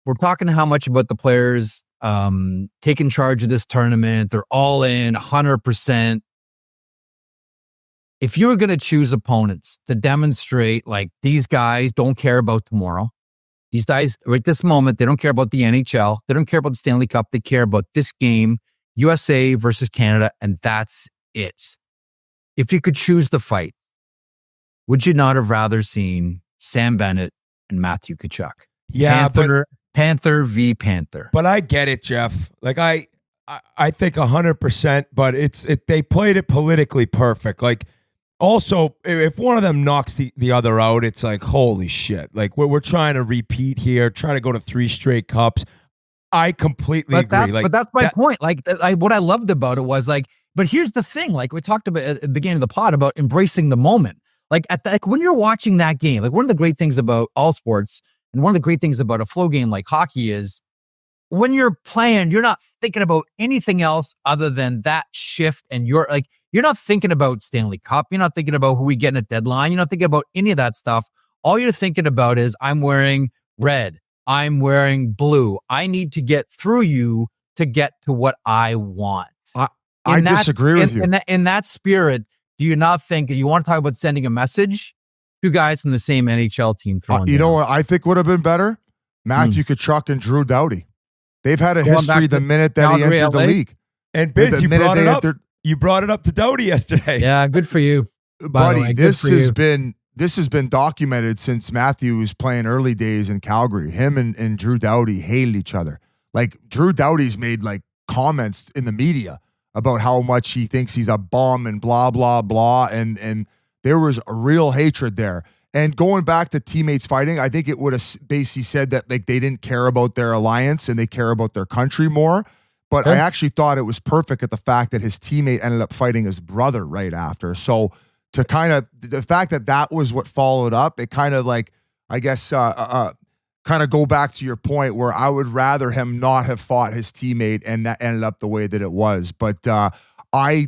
We're talking how much about the players taking charge of this tournament. They're all in 100%. If you were going to choose opponents to demonstrate like these guys don't care about tomorrow, these guys right at this moment, they don't care about the NHL. They don't care about the Stanley Cup. They care about this game, USA versus Canada, and that's it. If you could choose the fight, would you not have rather seen Sam Bennett and Matthew Tkachuk? Yeah, Panther v. Panther. But I get it, Jeff. Like I think 100%, but they played it politically perfect. Like also, if one of them knocks the other out, it's like, holy shit. Like we're trying to repeat here, trying to go to 3 straight cups. I completely agree. But that's my point. Like what I loved about it was like, but here's the thing, like we talked about at the beginning of the pod about embracing the moment. Like when you're watching that game, like one of the great things about all sports and one of the great things about a flow game like hockey is when you're playing, you're not thinking about anything else other than that shift. And you're not thinking about Stanley Cup. You're not thinking about who we get in a deadline. You're not thinking about any of that stuff. All you're thinking about is I'm wearing red. I'm wearing blue. I need to get through you to get to what I want. I disagree with you. In that spirit, do you not think you want to talk about sending a message? 2 guys from the same NHL team throwing you know what I think would have been better? Matthew Tkachuk and Drew Doughty. They've had a history the minute that he entered the league. And Biz, you brought it up. You brought it up to Doughty yesterday. Yeah, good for you, buddy. This has been documented since Matthew was playing early days in Calgary. Him and Drew Doughty hated each other. Like Drew Doughty's made like comments in the media about how much he thinks he's a bum and blah, blah, blah. And there was a real hatred there. And going back to teammates fighting, I think it would have basically said that like they didn't care about their alliance and they care about their country more. But I actually thought it was perfect at the fact that his teammate ended up fighting his brother right after. So to kind of, the fact that was what followed up, it kind of like, I guess, kind of go back to your point where I would rather him not have fought his teammate and that ended up the way that it was. But the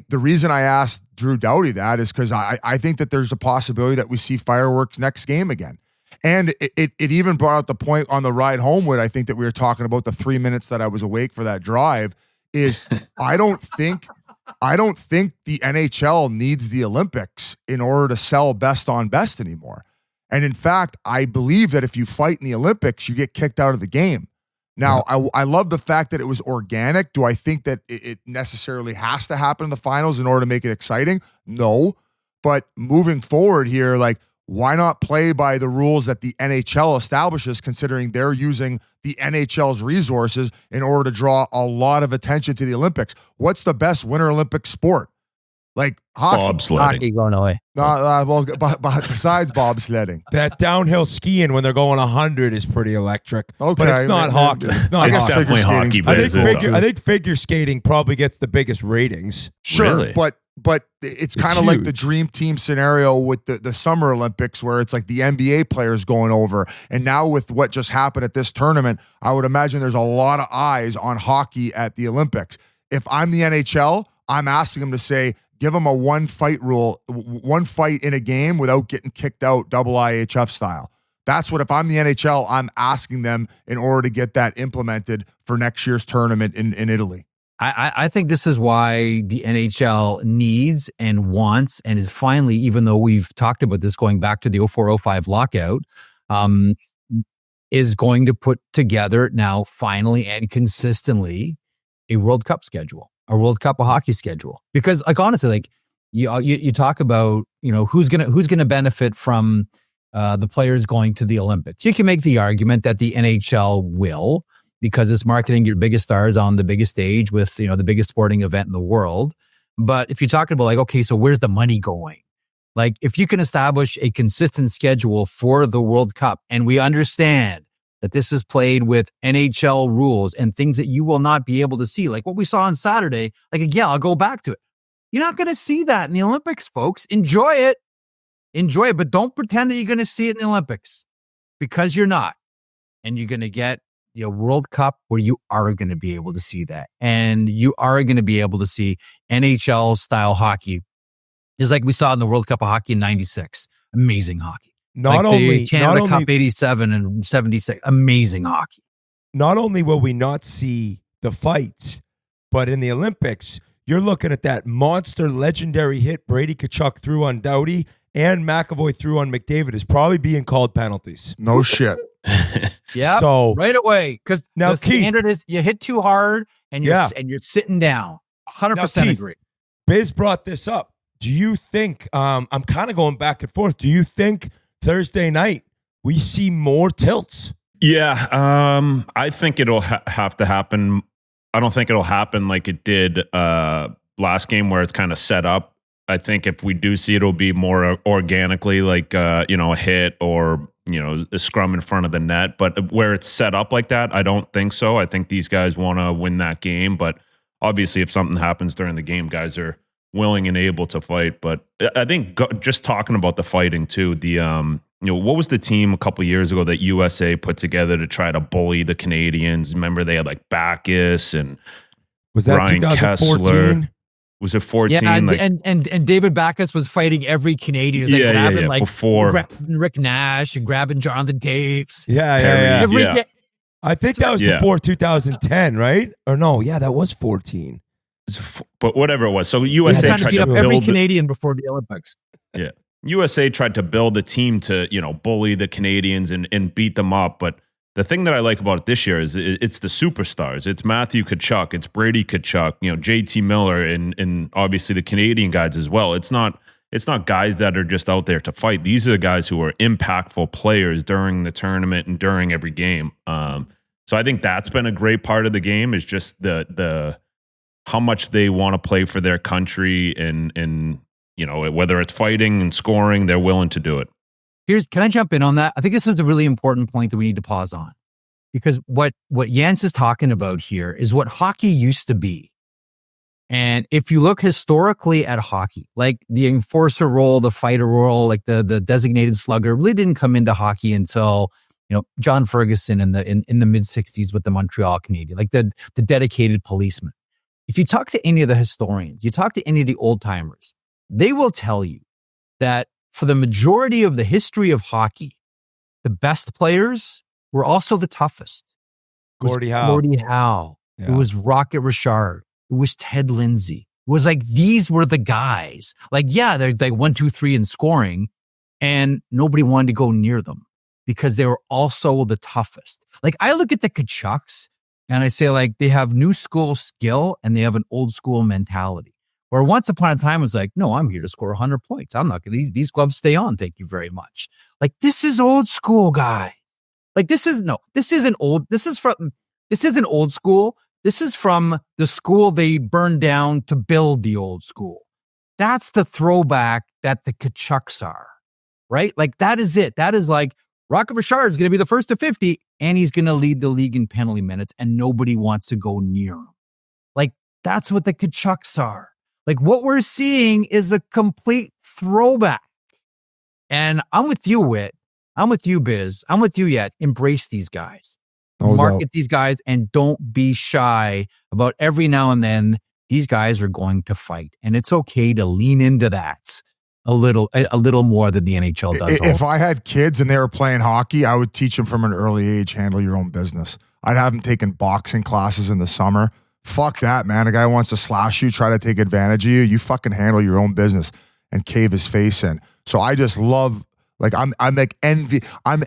reason I asked Drew Doughty that is because I think that there's a possibility that we see fireworks next game again. And it even brought up the point on the ride home where I think that we were talking about the 3 minutes that I was awake for that drive is I don't think the NHL needs the Olympics in order to sell best on best anymore. And in fact, I believe that if you fight in the Olympics, you get kicked out of the game. Now, I love the fact that it was organic. Do I think that it necessarily has to happen in the finals in order to make it exciting? No. But moving forward here, like, why not play by the rules that the NHL establishes, considering they're using the NHL's resources in order to draw a lot of attention to the Olympics? What's the best Winter Olympic sport? Like hockey. Bobsledding. Hockey going away. Well, besides bobsledding. That downhill skiing when they're going 100 is pretty electric. Okay. But it's not hockey. It's not It's hockey. definitely hockey. I think figure skating probably gets the biggest ratings. Sure, Really? but it's kind of like the dream team scenario with the Summer Olympics where it's like the NBA players going over. And now with what just happened at this tournament, I would imagine there's a lot of eyes on hockey at the Olympics. If I'm the NHL, I'm asking them to say, give them a 1 fight rule, 1 fight in a game without getting kicked out double IHF style. That's what, if I'm the NHL, I'm asking them in order to get that implemented for next year's tournament in Italy. I think this is why the NHL needs and wants and is finally, even though we've talked about this going back to the 04-05 lockout, is going to put together now finally and consistently a World Cup schedule, a World Cup of hockey schedule. Because like honestly, like you talk about, you know, who's gonna benefit from the players going to the Olympics. You can make the argument that the NHL will. because it's marketing your biggest stars on the biggest stage with, the biggest sporting event in the world. But if you're talking about like, okay, so where's the money going? Like if you can establish a consistent schedule for the World Cup, and we understand that this is played with NHL rules and things that you will not be able to see, like what we saw on Saturday, like again, I'll go back to it. You're not going to see that in the Olympics, folks. Enjoy it, but don't pretend that you're going to see it in the Olympics, because you're not. And you're going to get World Cup where you are going to be able to see that. And you are going to be able to see NHL style hockey. Just like we saw in the World Cup of Hockey in 96. Amazing hockey. The Canada Cup 87 and 76. Amazing hockey. Not only will we not see the fights, but in the Olympics, you're looking at that monster legendary hit Brady Tkachuk threw on Doughty and McAvoy threw on McDavid is probably being called penalties. No shit. Yeah, so right away, because now the standard is you hit too hard and you're sitting down. 100% agree. Biz brought this up. Do you think? I'm kind of going back and forth. Do you think Thursday night we see more tilts? Yeah, I think it'll have to happen. I don't think it'll happen like it did last game where it's kind of set up. I think if we do see it, it'll be more organically, like a hit or a scrum in front of the net. But where it's set up like that, I don't think so. I think these guys want to win that game. But obviously, if something happens during the game, guys are willing and able to fight. But I think just talking about the fighting too, what was the team a couple of years ago that USA put together to try to bully the Canadians? Remember they had like Bacchus and was that Ryan 2014? Kessler. Was it 14? Yeah, and David Backus was fighting every Canadian. He was grabbing grabbing Rick Nash and grabbing Jonathan Daves. Yeah. I think that was before 2010, right? Or no? Yeah, that was 14. But whatever it was. So USA tried to beat up every build Canadian before the Olympics. Yeah. USA tried to build a team to, bully the Canadians and beat them up. But the thing that I like about it this year is it's the superstars. It's Matthew Tkachuk. It's Brady Tkachuk, JT Miller and obviously the Canadian guys as well. It's not guys that are just out there to fight. These are the guys who are impactful players during the tournament and during every game. So I think that's been a great part of the game is just the how much they want to play for their country and whether it's fighting and scoring, they're willing to do it. Can I jump in on that? I think this is a really important point that we need to pause on, because what Jens is talking about here is what hockey used to be. And if you look historically at hockey, like the enforcer role, the fighter role, like the designated slugger really didn't come into hockey until, John Ferguson in the mid 60s with the Montreal Canadiens, like the dedicated policeman. If you talk to any of the historians, you talk to any of the old timers, they will tell you that for the majority of the history of hockey, the best players were also the toughest. Gordie Howe. Yeah. It was Rocket Richard. It was Ted Lindsay. It was like these were the guys. Like, yeah, they're like 1, 2, 3 in scoring, and nobody wanted to go near them because they were also the toughest. Like, I look at the Tkachuks and I say, like, they have new school skill and they have an old school mentality. Where once upon a time it was like, no, I'm here to score 100 points. I'm not going to, these gloves stay on. Thank you very much. Like, this is old school, guy. Like, this isn't old school. This is from the school they burned down to build the old school. That's the throwback that the Tkachuks are, right? Like, that is it. That is like, Rocket Richard is going to be the first to 50 and he's going to lead the league in penalty minutes and nobody wants to go near him. Like, that's what the Tkachuks are. Like, what we're seeing is a complete throwback. And I'm with you, Whit. I'm with you, Biz. I'm with you, Yet. Embrace these guys. Market these guys and don't be shy about every now and then these guys are going to fight. And it's okay to lean into that a little more than the NHL does. If I had kids and they were playing hockey, I would teach them from an early age, handle your own business. I'd have them taking boxing classes in the summer. Fuck that, man. A guy wants to slash you, try to take advantage of you. You fucking handle your own business and cave his face in. So I just love, like, I'm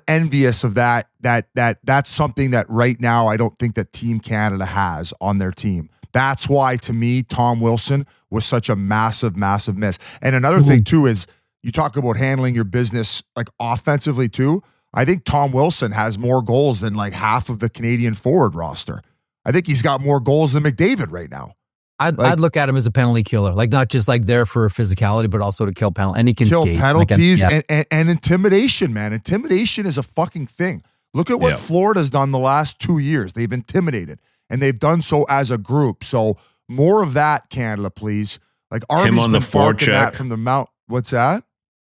envious of that. That's something that right now I don't think that Team Canada has on their team. That's why, to me, Tom Wilson was such a massive, massive miss. And another thing too is you talk about handling your business like offensively too. I think Tom Wilson has more goals than like half of the Canadian forward roster. I think he's got more goals than McDavid right now. I'd look at him as a penalty killer, like not just like there for physicality, but also to kill penalties. And he can kill skate. penalties Like, and intimidation, man. Intimidation is a fucking thing. Look at what Florida's done the last 2 years. They've intimidated, and they've done so as a group. So more of that, Canada, please. Like Arby's been barking that from the mount. What's that?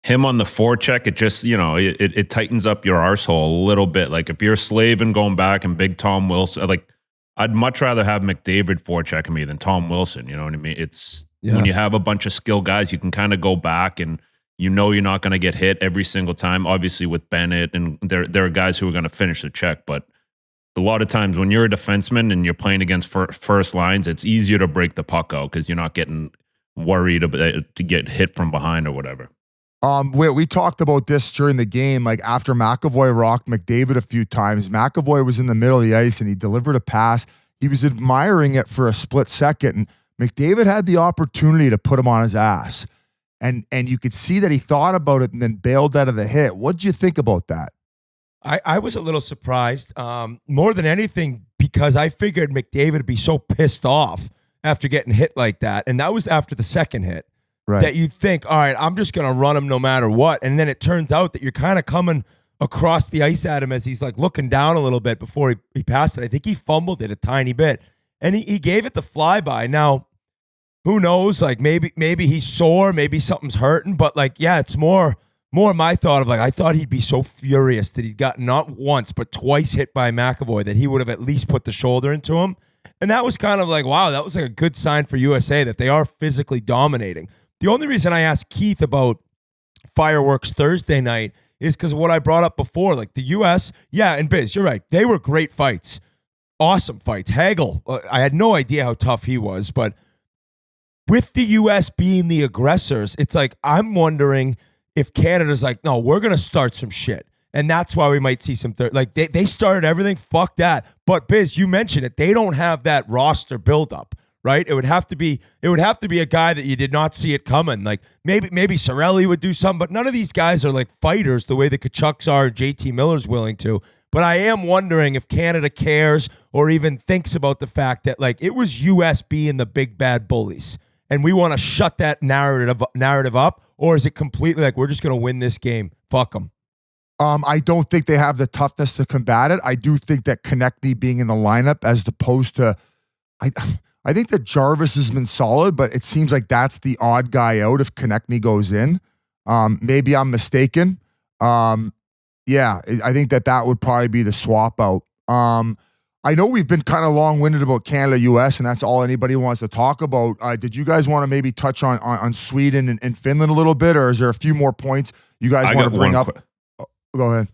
Him on the forecheck, it just, it tightens up your arsehole a little bit. Like if you're slaving going back and big Tom Wilson, like I'd much rather have McDavid forechecking me than Tom Wilson. You know what I mean? It's when you have a bunch of skill guys, you can kind of go back and you're not going to get hit every single time. Obviously with Bennett, and there are guys who are going to finish the check, but a lot of times when you're a defenseman and you're playing against first lines, it's easier to break the puck out because you're not getting worried to get hit from behind or whatever. We talked about this during the game. Like after McAvoy rocked McDavid a few times, McAvoy was in the middle of the ice and he delivered a pass. He was admiring it for a split second, and McDavid had the opportunity to put him on his ass. And you could see that he thought about it and then bailed out of the hit. What did you think about that? I was a little surprised, more than anything, because I figured McDavid would be so pissed off after getting hit like that. And that was after the second hit. Right. That you'd think, all right, I'm just going to run him no matter what. And then it turns out that you're kind of coming across the ice at him as he's like looking down a little bit before he passed it. I think he fumbled it a tiny bit. And he gave it the flyby. Now, who knows? Like maybe he's sore, maybe something's hurting. But like, yeah, it's more my thought of like, I thought he'd be so furious that he'd got not once, but twice hit by McAvoy that he would have at least put the shoulder into him. And that was kind of like, wow, that was like a good sign for USA that they are physically dominating. The only reason I asked Keith about fireworks Thursday night is because of what I brought up before. Like the U.S., yeah, and Biz, you're right. They were great fights. Awesome fights. Hagel, I had no idea how tough he was, but with the U.S. being the aggressors, it's like I'm wondering if Canada's like, no, we're going to start some shit. And that's why we might see some they started everything. Fuck that. But Biz, you mentioned it. They don't have that roster buildup. Right? It would have to be a guy that you did not see it coming. Like maybe Cirelli would do something, but none of these guys are like fighters the way the Kachucks are and JT Miller's willing to. But I am wondering if Canada cares or even thinks about the fact that like it was US being the big bad bullies and we want to shut that narrative up, or is it completely like we're just going to win this game? Fuck them. I don't think they have the toughness to combat it. I do think that Konechny being in the lineup as opposed to I think that Jarvis has been solid, but it seems like that's the odd guy out if Konechny goes in. Maybe I'm mistaken. Yeah, I think that would probably be the swap out. I know we've been kind of long-winded about Canada-US, and that's all anybody wants to talk about. Did you guys want to maybe touch on Sweden and Finland a little bit, or is there a few more points you guys want to bring up? Go ahead.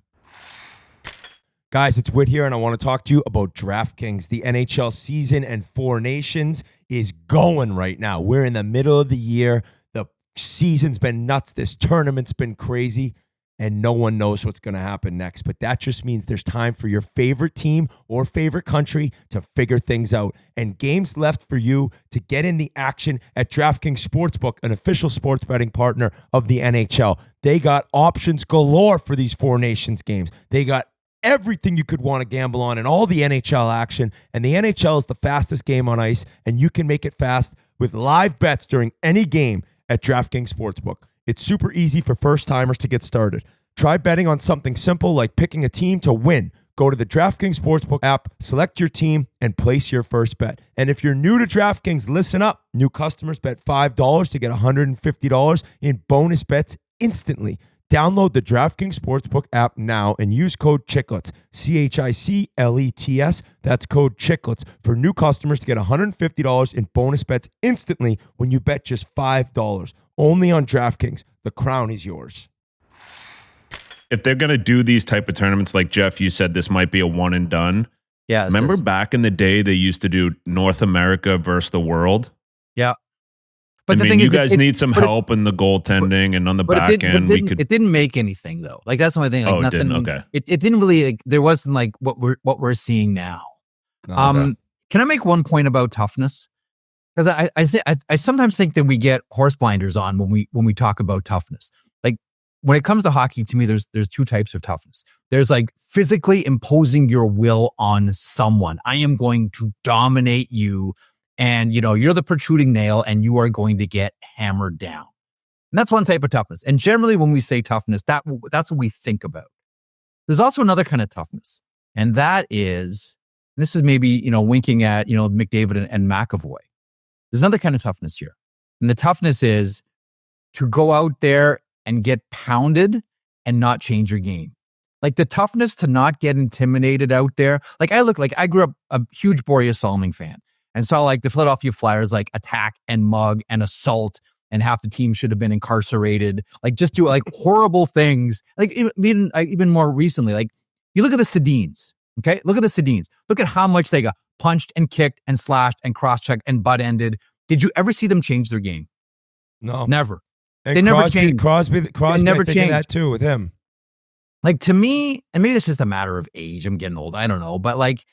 Guys, it's Whit here, and I want to talk to you about DraftKings. The NHL season and Four Nations is going right now. We're in the middle of the year. The season's been nuts. This tournament's been crazy, and no one knows what's going to happen next. But that just means there's time for your favorite team or favorite country to figure things out. And games left for you to get in the action at DraftKings Sportsbook, an official sports betting partner of the NHL. They got options galore for these Four Nations games. They got everything you could want to gamble on and all the NHL action. And the NHL is the fastest game on ice, and you can make it fast with live bets during any game at DraftKings Sportsbook. It's super easy for first-timers to get started. Try betting on something simple like picking a team to win. Go to the DraftKings Sportsbook app, select your team, and place your first bet. And if you're new to DraftKings, listen up. New customers bet $5 to get $150 in bonus bets instantly. Download the DraftKings Sportsbook app now and use code Chiclets, CHICLETS. That's code Chiclets for new customers to get $150 in bonus bets instantly when you bet just $5. Only on DraftKings. The crown is yours. If they're going to do these type of tournaments, like Jeff, you said this might be a one and done. Yeah. Remember back in the day, they used to do North America versus the world? Yeah. But I mean, you guys need some help in the goaltending and on the back end. It didn't make anything though. Like that's the only thing. Like, it didn't. Okay. It didn't really. Like, there wasn't like what we're seeing now. Okay. Can I make one point about toughness? Because I sometimes think that we get horse blinders on when we talk about toughness. Like when it comes to hockey, to me, there's two types of toughness. There's like physically imposing your will on someone. I am going to dominate you, and you're the protruding nail, and you are going to get hammered down. And that's one type of toughness. And generally, when we say toughness, that's what we think about. There's also another kind of toughness, and that is, this is maybe winking at McDavid and McAvoy. There's another kind of toughness here, and the toughness is to go out there and get pounded and not change your game. Like the toughness to not get intimidated out there. Like I grew up a huge Boreas Salming fan and saw like the Philadelphia Flyers like attack and mug and assault, and half the team should have been incarcerated. Like just do like horrible things. Like even more recently, like you look at the Sedins. Okay, look at the Sedins. Look at how much they got punched and kicked and slashed and cross-checked and butt-ended. Did you ever see them change their game? No, never. And they never changed. Crosby never changed that too with him. Like to me, and maybe it's just a matter of age. I'm getting old. I don't know. But like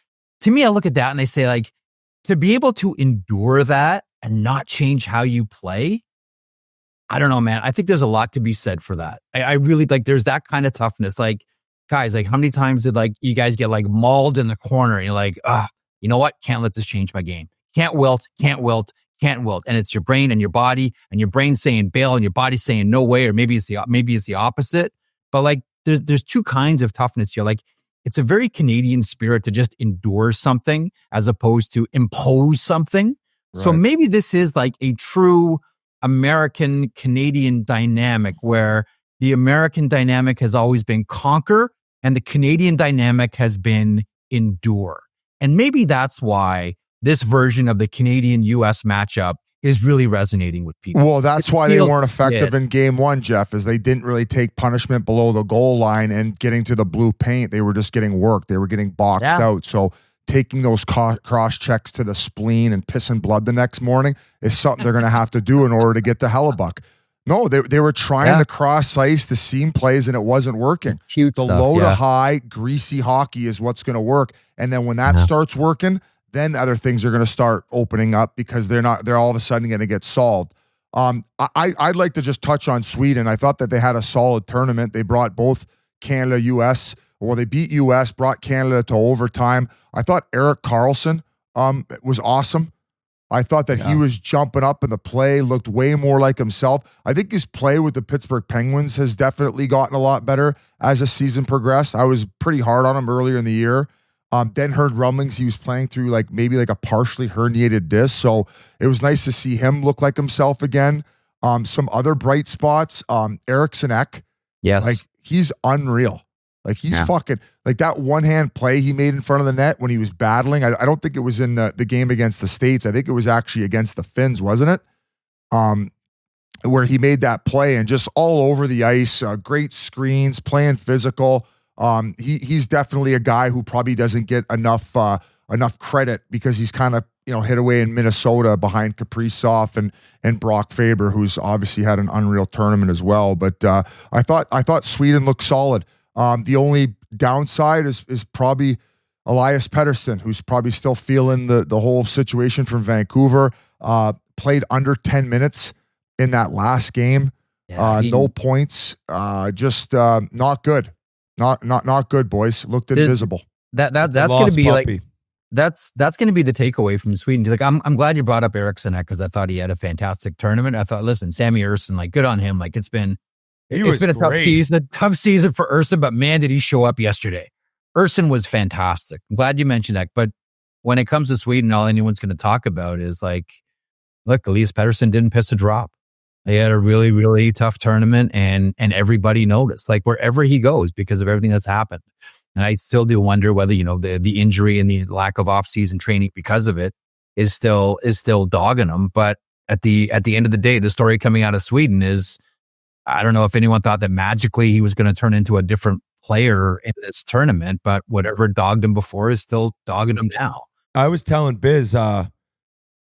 to me, I look at that and I say like, to be able to endure that and not change how you play, I don't know, man. I think there's a lot to be said for that. I really like, there's that kind of toughness. Like guys, like how many times did like you guys get like mauled in the corner and you're like, you know what? Can't let this change my game. Can't wilt. And it's your brain and your body, and your brain saying bail and your body saying no way, or maybe it's the opposite. But like there's two kinds of toughness here. Like it's a very Canadian spirit to just endure something as opposed to impose something. Right. So maybe this is like a true American Canadian dynamic where the American dynamic has always been conquer and the Canadian dynamic has been endure. And maybe that's why this version of the Canadian-US matchup is really resonating with people. Well, that's why they weren't effective in game one, Jeff, is they didn't really take punishment below the goal line and getting to the blue paint. They were just getting worked. They were getting boxed out. So taking those cross checks to the spleen and pissing blood the next morning is something they're going to have to do in order to get the Hellebuck. No, they were trying the cross ice, the seam plays, and it wasn't working. Cute the stuff, low to high, greasy hockey is what's going to work. And then when that starts working, then other things are going to start opening up because they're all of a sudden going to get solved. I'd like to just touch on Sweden. I thought that they had a solid tournament. They brought both Canada, US, or they beat US, brought Canada to overtime. I thought Erik Karlsson was awesome. I thought that he was jumping up in the play, looked way more like himself. I think his play with the Pittsburgh Penguins has definitely gotten a lot better as the season progressed. I was pretty hard on him earlier in the year. Then heard rumblings he was playing through maybe a partially herniated disc. So it was nice to see him look like himself again. Some other bright spots. Eriksson Ek. Yes. Like he's unreal. Like he's fucking that one-hand play he made in front of the net when he was battling. I don't think it was in the game against the States. I think it was actually against the Finns, wasn't it? Where he made that play and just all over the ice, great screens, playing physical. He's definitely a guy who probably doesn't get enough credit because he's kind of hid away in Minnesota behind Kaprizov and Brock Faber, who's obviously had an unreal tournament as well. But I thought Sweden looked solid. The only downside is probably Elias Pettersson, who's probably still feeling the whole situation from Vancouver. Played under 10 minutes in that last game. No points. Just not good. Not good, boys. Looked invisible. That's going to be puppy. That's going to be the takeaway from Sweden. Like I'm glad you brought up Eriksson because I thought he had a fantastic tournament. I thought, listen, Sammy Ersson, good on him. It's been a tough season for Ersson, but man, did he show up yesterday. Ersson was fantastic. I'm glad you mentioned that. But when it comes to Sweden, all anyone's going to talk about is look, Elias Pettersson didn't piss a drop. He had a really, really tough tournament and everybody noticed, wherever he goes because of everything that's happened. And I still do wonder whether, the injury and the lack of off-season training because of it is still dogging him. But at the end of the day, the story coming out of Sweden is, I don't know if anyone thought that magically he was going to turn into a different player in this tournament, but whatever dogged him before is still dogging him now. I was telling Biz,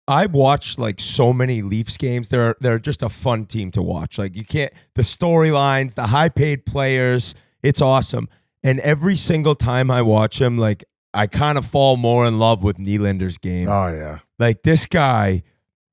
I've watched so many Leafs games. They're just a fun team to watch. The storylines, the high paid players, it's awesome. And every single time I watch them, I kind of fall more in love with Nylander's game. Oh yeah. This guy,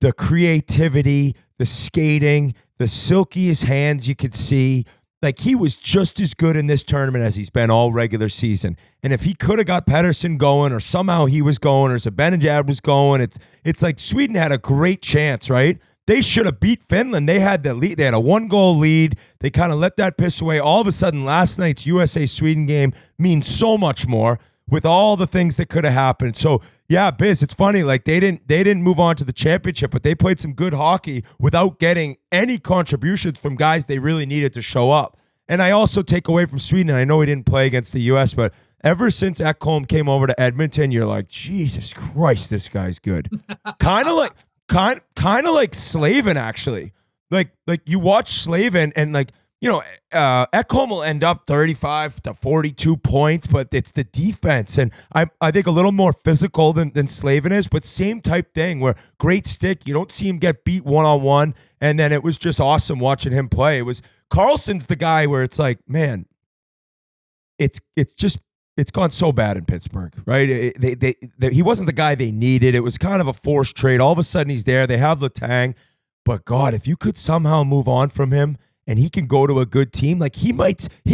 the creativity, the skating, the silkiest hands you could see. like he was just as good in this tournament as he's been all regular season. And if he could have got Pedersen going, or somehow he was going, or Zibanejad was going, it's like Sweden had a great chance, right? They should have beat Finland. They had the lead. They had a 1-goal lead. They kind of let that piss away. All of a sudden, last night's USA-Sweden game means so much more with all the things that could have happened. So, yeah, Biz, it's funny. Like they didn't move on to the championship, but they played some good hockey without getting any contributions from guys they really needed to show up. And I also take away from Sweden, and I know he didn't play against the U.S., but ever since Ekholm came over to Edmonton, you're like, Jesus Christ, this guy's good. Kind of like Slavin, actually. Like you watch Slavin, and like, you know, Ekholm will end up 35 to 42 points, but it's the defense. And I think a little more physical than Slavin is, but same type thing where great stick. You don't see him get beat one-on-one. And then it was just awesome watching him play. It was Carlson's the guy where it's like, man, it's gone so bad in Pittsburgh, right? He wasn't the guy they needed. It was kind of a forced trade. All of a sudden he's there. They have Letang. But God, if you could somehow move on from him and he can go to a good team, like he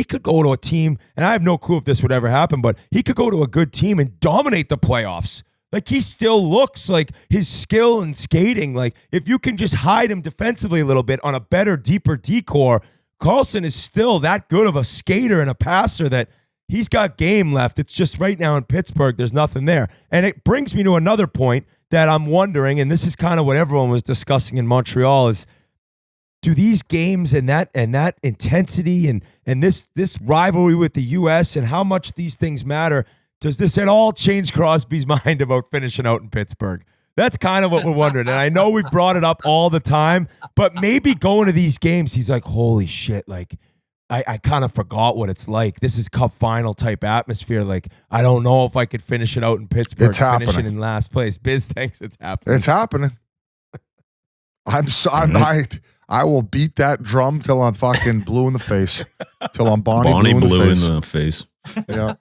could go to a team, and I have no clue if this would ever happen, but he could go to a good team and dominate the playoffs. Like he still looks like his skill and skating. Like if you can just hide him defensively a little bit on a better, deeper decor, Carlson is still that good of a skater and a passer that he's got game left. It's just right now in Pittsburgh, there's nothing there. And it brings me to another point that I'm wondering, and this is kind of what everyone was discussing in Montreal, is do these games and that intensity and this rivalry with the U.S. and how much these things matter, does this at all change Crosby's mind about finishing out in Pittsburgh? That's kind of what we're wondering. And I know we've brought it up all the time, but maybe going to these games, he's like, holy shit, like, I kind of forgot what it's like. This is cup final type atmosphere. Like, I don't know if I could finish it out in Pittsburgh. It's happening. Finish it in last place. Biz thinks it's happening. It's happening. I will beat that drum till I'm fucking blue in the face. Till I'm Bonnie blue in the face. Yeah.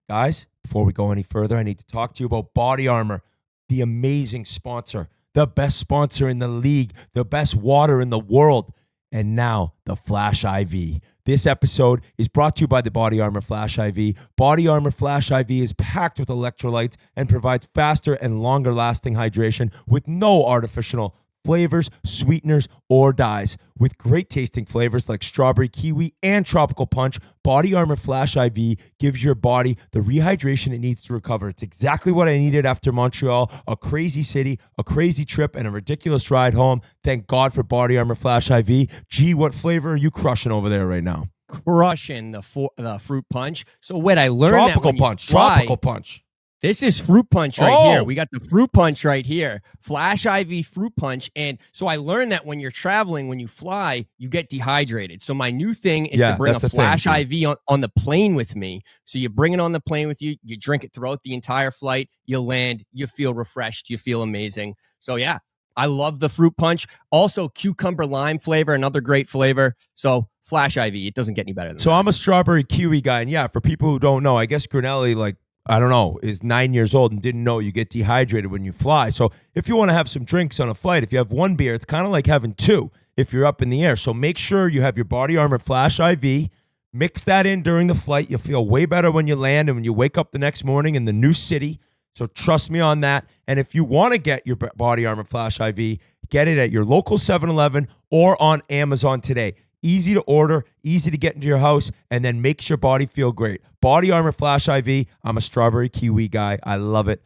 Guys, before we go any further, I need to talk to you about Body Armor, the amazing sponsor, the best sponsor in the league, the best water in the world. And now the Flash IV. This episode is brought to you by the Body Armor Flash IV. Body Armor Flash IV is packed with electrolytes and provides faster and longer lasting hydration with no artificial flavors, sweeteners, or dyes. With great tasting flavors like strawberry, kiwi, and tropical punch, Body Armor Flash IV gives your body the rehydration it needs to recover. It's exactly what I needed after Montreal, a crazy city, a crazy trip, and a ridiculous ride home. Thank God for Body Armor Flash IV. Gee, what flavor are you crushing over there right now? Crushing the fruit punch. So what I learned tropical punch. This is fruit punch right here. We got the fruit punch right here. Flash IV fruit punch. And so I learned that when you're traveling, when you fly, you get dehydrated. So my new thing is to bring a Flash IV on the plane with me. So you bring it on the plane with you. You drink it throughout the entire flight. You land. You feel refreshed. You feel amazing. So yeah, I love the fruit punch. Also cucumber lime flavor, another great flavor. So Flash IV, it doesn't get any better than that. I'm a strawberry kiwi guy. And yeah, for people who don't know, I guess Grinelli, I don't know, is 9 years old and didn't know you get dehydrated when you fly. So if you want to have some drinks on a flight, if you have one beer, it's kind of like having two if you're up in the air. So make sure you have your Body Armor Flash IV. Mix that in during the flight. You'll feel way better when you land and when you wake up the next morning in the new city. So trust me on that. And if you want to get your Body Armor Flash IV, get it at your local 7-Eleven or on Amazon today. Easy to order, easy to get into your house, and then makes your body feel great. Body Armor Flash IV. I'm a strawberry kiwi guy. I love it.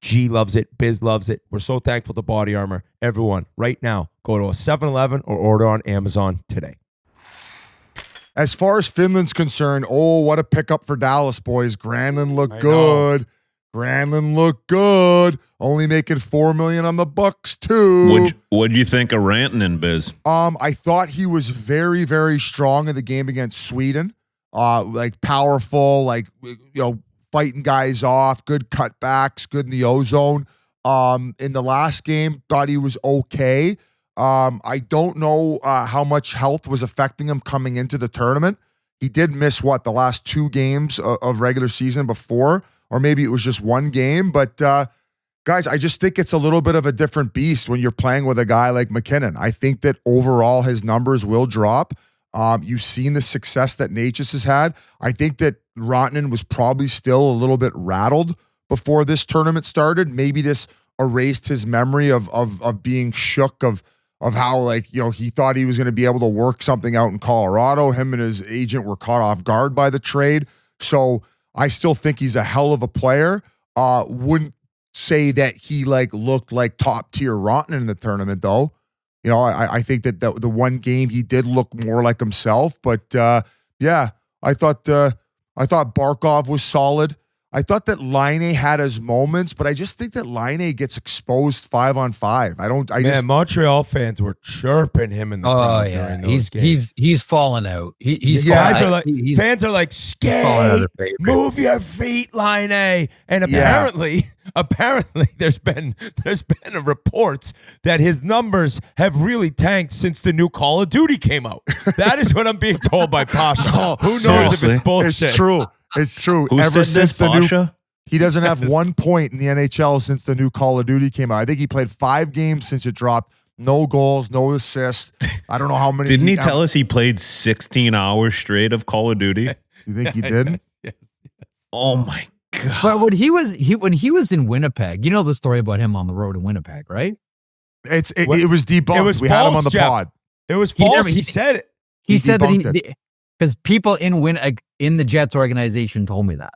G loves it. Biz loves it. We're so thankful to Body Armor. Everyone, right now, go to a 7-Eleven or order on Amazon today. As far as Finland's concerned, what a pickup for Dallas, boys. Granlund looked good. Granlund looked good. Only making $4 million on the books too. What do you think of Rantanen, Biz? I thought he was very, very strong in the game against Sweden. Powerful, fighting guys off, good cutbacks, good in the ozone. In the last game, thought he was okay. I don't know how much health was affecting him coming into the tournament. He did miss the last 2 games of regular season before. Or maybe it was just one game, but Guys, I just think it's a little bit of a different beast when you're playing with a guy like McKinnon. I think that overall his numbers will drop. You've seen the success that Natchez has had. I think that Rantanen was probably still a little bit rattled before this tournament started. Maybe this erased his memory of being shook of how, like, you know, he thought he was going to be able to work something out in Colorado. Him and his agent were caught off guard by the trade. So I still think he's a hell of a player. Wouldn't say that he looked like top tier Rantanen in the tournament though. You know, I think that the one game he did look more like himself, but yeah, I thought Barkov was solid. I thought that Laine had his moments, but I just think that Laine gets exposed 5-on-5. Montreal fans were chirping him in the crowd during those games. He's fallen out. Fans are like, skate, move your feet, Laine. And apparently there's been reports that his numbers have really tanked since the new Call of Duty came out. That is what I'm being told by Pasha. Who knows if it's bullshit? It's true. It's true. Who Ever said since this, he doesn't have 1 point in the NHL since the new Call of Duty came out. I think he played 5 games since it dropped. No goals, no assists. I don't know how many. Didn't he tell us he played 16 hours straight of Call of Duty? You think he didn't? Yes. Oh my God. But when he was in Winnipeg, you know the story about him on the road in Winnipeg, right? It was debunked. We had him on the pod. It was false. He said it. He said that because people in the Jets organization told me that.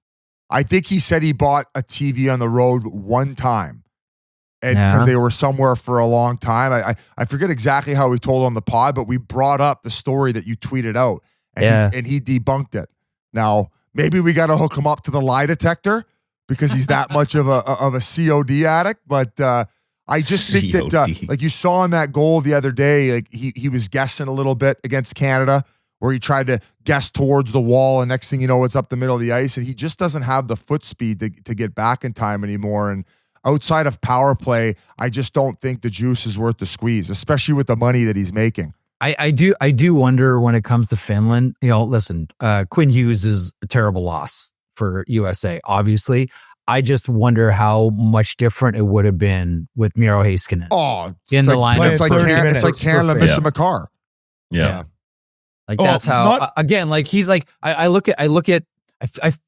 I think he said he bought a TV on the road one time, and because they were somewhere for a long time. I forget exactly how he told on the pod, but we brought up the story that you tweeted out, and he debunked it. Now maybe we got to hook him up to the lie detector because he's that much of a COD addict. But I just think that like you saw in that goal the other day, like he was guessing a little bit against Canada, where he tried to guess towards the wall, and next thing you know, it's up the middle of the ice, and he just doesn't have the foot speed to get back in time anymore. And outside of power play, I just don't think the juice is worth the squeeze, especially with the money that he's making. I do wonder when it comes to Finland. You know, listen, Quinn Hughes is a terrible loss for USA, obviously. I just wonder how much different it would have been with Miro Heiskanen in the lineup. It's like Canada missing a car. Yeah. Like that's how again, like he's like I look at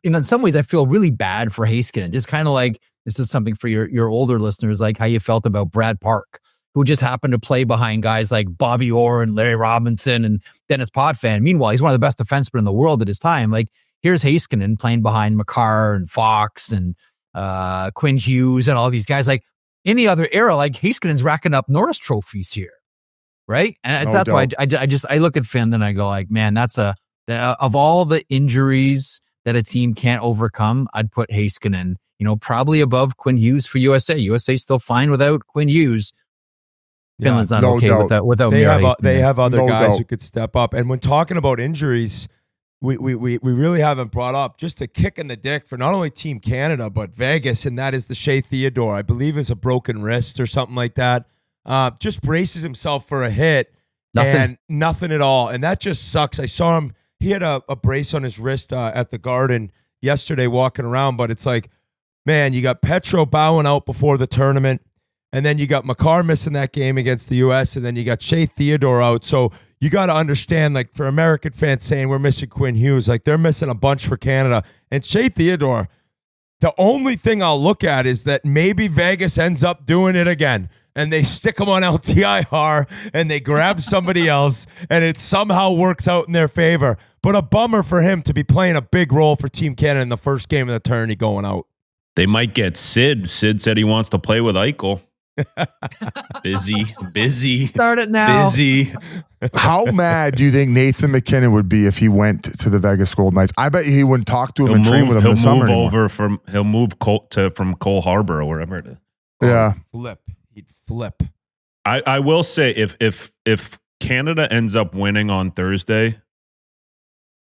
in some ways I feel really bad for Heiskanen. Just kind of like this is something for your older listeners, like how you felt about Brad Park, who just happened to play behind guys like Bobby Orr and Larry Robinson and Dennis Potvin. Meanwhile, he's one of the best defensemen in the world at his time. Like here's Heiskanen playing behind Makar and Fox and Quinn Hughes and all these guys. Like any other era, like Heiskanen's racking up Norris trophies here. Right. And that's why I look at Finn and I go like, man, that's of all the injuries that a team can't overcome, I'd put Heiskanen, probably above Quinn Hughes for USA. USA's still fine without Quinn Hughes. Finland's not okay without they have other guys who could step up. And when talking about injuries, we really haven't brought up just a kick in the dick for not only Team Canada, but Vegas. And that is the Shea Theodore, I believe is a broken wrist or something like that. Just braces himself for a hit and nothing at all. And that just sucks. I saw him. He had a brace on his wrist at the Garden yesterday walking around, but it's like, man, you got Petro bowing out before the tournament, and then you got Makar missing that game against the U.S., and then you got Shea Theodore out. So you got to understand, like, for American fans saying we're missing Quinn Hughes, like, they're missing a bunch for Canada. And Shea Theodore, the only thing I'll look at is that maybe Vegas ends up doing it again, and they stick him on LTIR, and they grab somebody else, and it somehow works out in their favor. But a bummer for him to be playing a big role for Team Canada in the first game of the tourney going out. They might get Sid. Sid said he wants to play with Eichel. Busy. Start it now. Busy. How mad do you think Nathan McKinnon would be if he went to the Vegas Golden Knights? I bet he wouldn't talk to him and train with him in the summer anymore. He'll move from Cole Harbor or wherever it is. Yeah. He'd flip. I will say if Canada ends up winning on Thursday,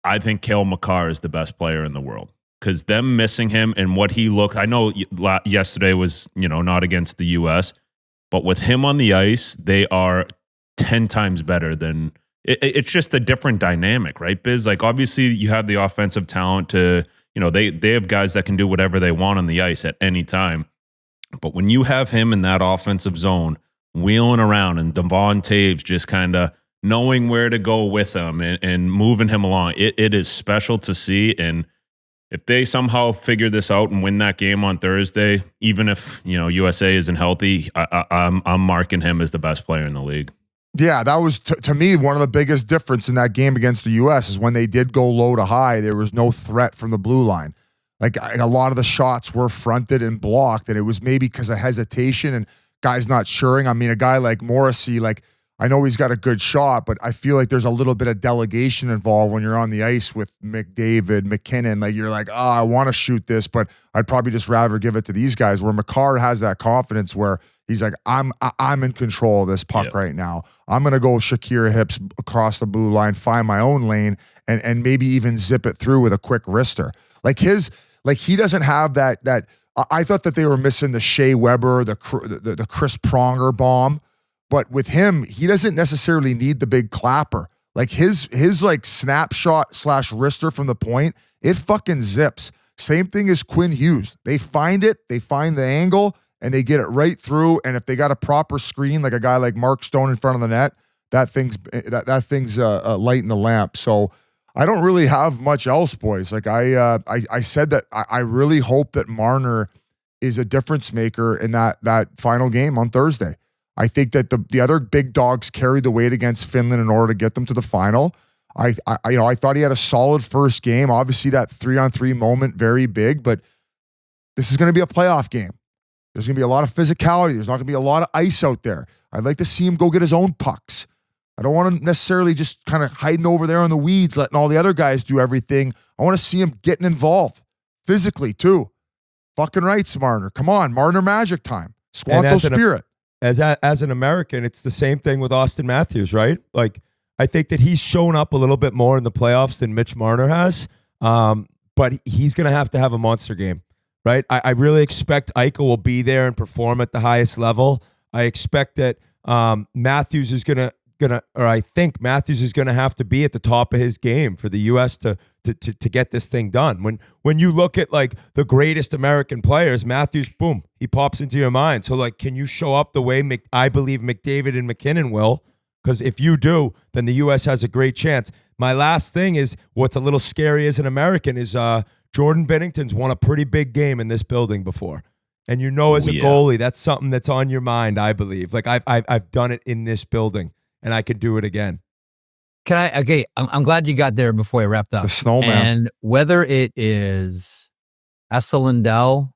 I think Cale Makar is the best player in the world. Because them missing him and what he looked, I know yesterday was, not against the U.S., but with him on the ice, they are 10 times better than, it's just a different dynamic, right, Biz? Like, obviously, you have the offensive talent to, they have guys that can do whatever they want on the ice at any time. But when you have him in that offensive zone, wheeling around and Devon Taves just kind of knowing where to go with him and moving him along, it is special to see. And if they somehow figure this out and win that game on Thursday, even if USA isn't healthy, I'm marking him as the best player in the league. Yeah, that was to me one of the biggest difference in that game against the U.S. is when they did go low to high, there was no threat from the blue line. Like a lot of the shots were fronted and blocked, and it was maybe because of hesitation and guys not suring. I mean, a guy like Morrissey, like I know he's got a good shot, but I feel like there's a little bit of delegation involved when you're on the ice with McDavid, McKinnon. Like you're like, I want to shoot this, but I'd probably just rather give it to these guys. Where Makar has that confidence where he's like, I'm in control of this puck right now. I'm gonna go Shakira hips across the blue line, find my own lane, and maybe even zip it through with a quick wrister. Like he doesn't have that. I thought that they were missing the Shea Weber, the Chris Pronger bomb. But with him, he doesn't necessarily need the big clapper. Like his like snapshot / wrister from the point, it fucking zips. Same thing as Quinn Hughes. They find it, they find the angle, and they get it right through. And if they got a proper screen, like a guy like Mark Stone in front of the net, that thing's lighting the lamp. So I don't really have much else, boys. Like I said that I really hope that Marner is a difference maker in that final game on Thursday. I think that the other big dogs carried the weight against Finland in order to get them to the final. I thought he had a solid first game. Obviously, that 3-on-3 moment, very big, but this is going to be a playoff game. There's going to be a lot of physicality. There's not going to be a lot of ice out there. I'd like to see him go get his own pucks. I don't want to necessarily just kind of hiding over there in the weeds, letting all the other guys do everything. I want to see him getting involved physically too. Fucking right, Marner. Come on, Marner magic time. Squanto spirit. As an American, it's the same thing with Austin Matthews, right? Like, I think that he's shown up a little bit more in the playoffs than Mitch Marner has, but he's going to have a monster game, right? I really expect Eichel will be there and perform at the highest level. I expect that Matthews is I think Matthews is gonna have to be at the top of his game for the U.S. to get this thing done. When you look at like the greatest American players, Matthews, boom, he pops into your mind. So like, can you show up the way I believe McDavid and McKinnon will? Because if you do, then the U.S. has a great chance. My last thing is what's a little scary as an American is Jordan Binnington's won a pretty big game in this building before. And as a goalie, that's something that's on your mind, I believe. Like I've done it in this building. And I could do it again. I'm glad you got there before I wrapped up. The snowman. And whether it is Esa Lindell,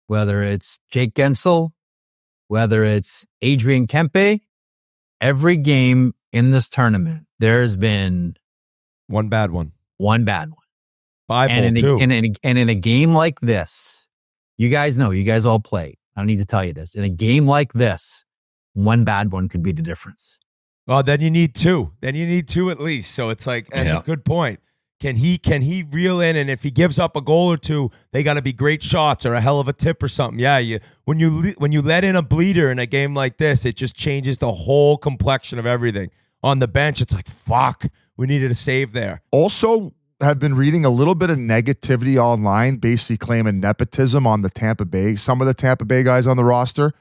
whether it's Jake Gensel, whether it's Adrian Kempe, every game in this tournament, there's been one bad one. 5 and in a game like this, you guys know, you guys all play. I don't need to tell you this. In a game like this, one bad one could be the difference. Well, then you need two. Then you need two at least. So it's like, that's a good point. Can he reel in? And if he gives up a goal or two, they got to be great shots or a hell of a tip or something. Yeah, when you let in a bleeder in a game like this, it just changes the whole complexion of everything. On the bench, it's like, fuck, we needed a save there. Also, have been reading a little bit of negativity online, basically claiming nepotism on the Tampa Bay. Some of the Tampa Bay guys on the roster.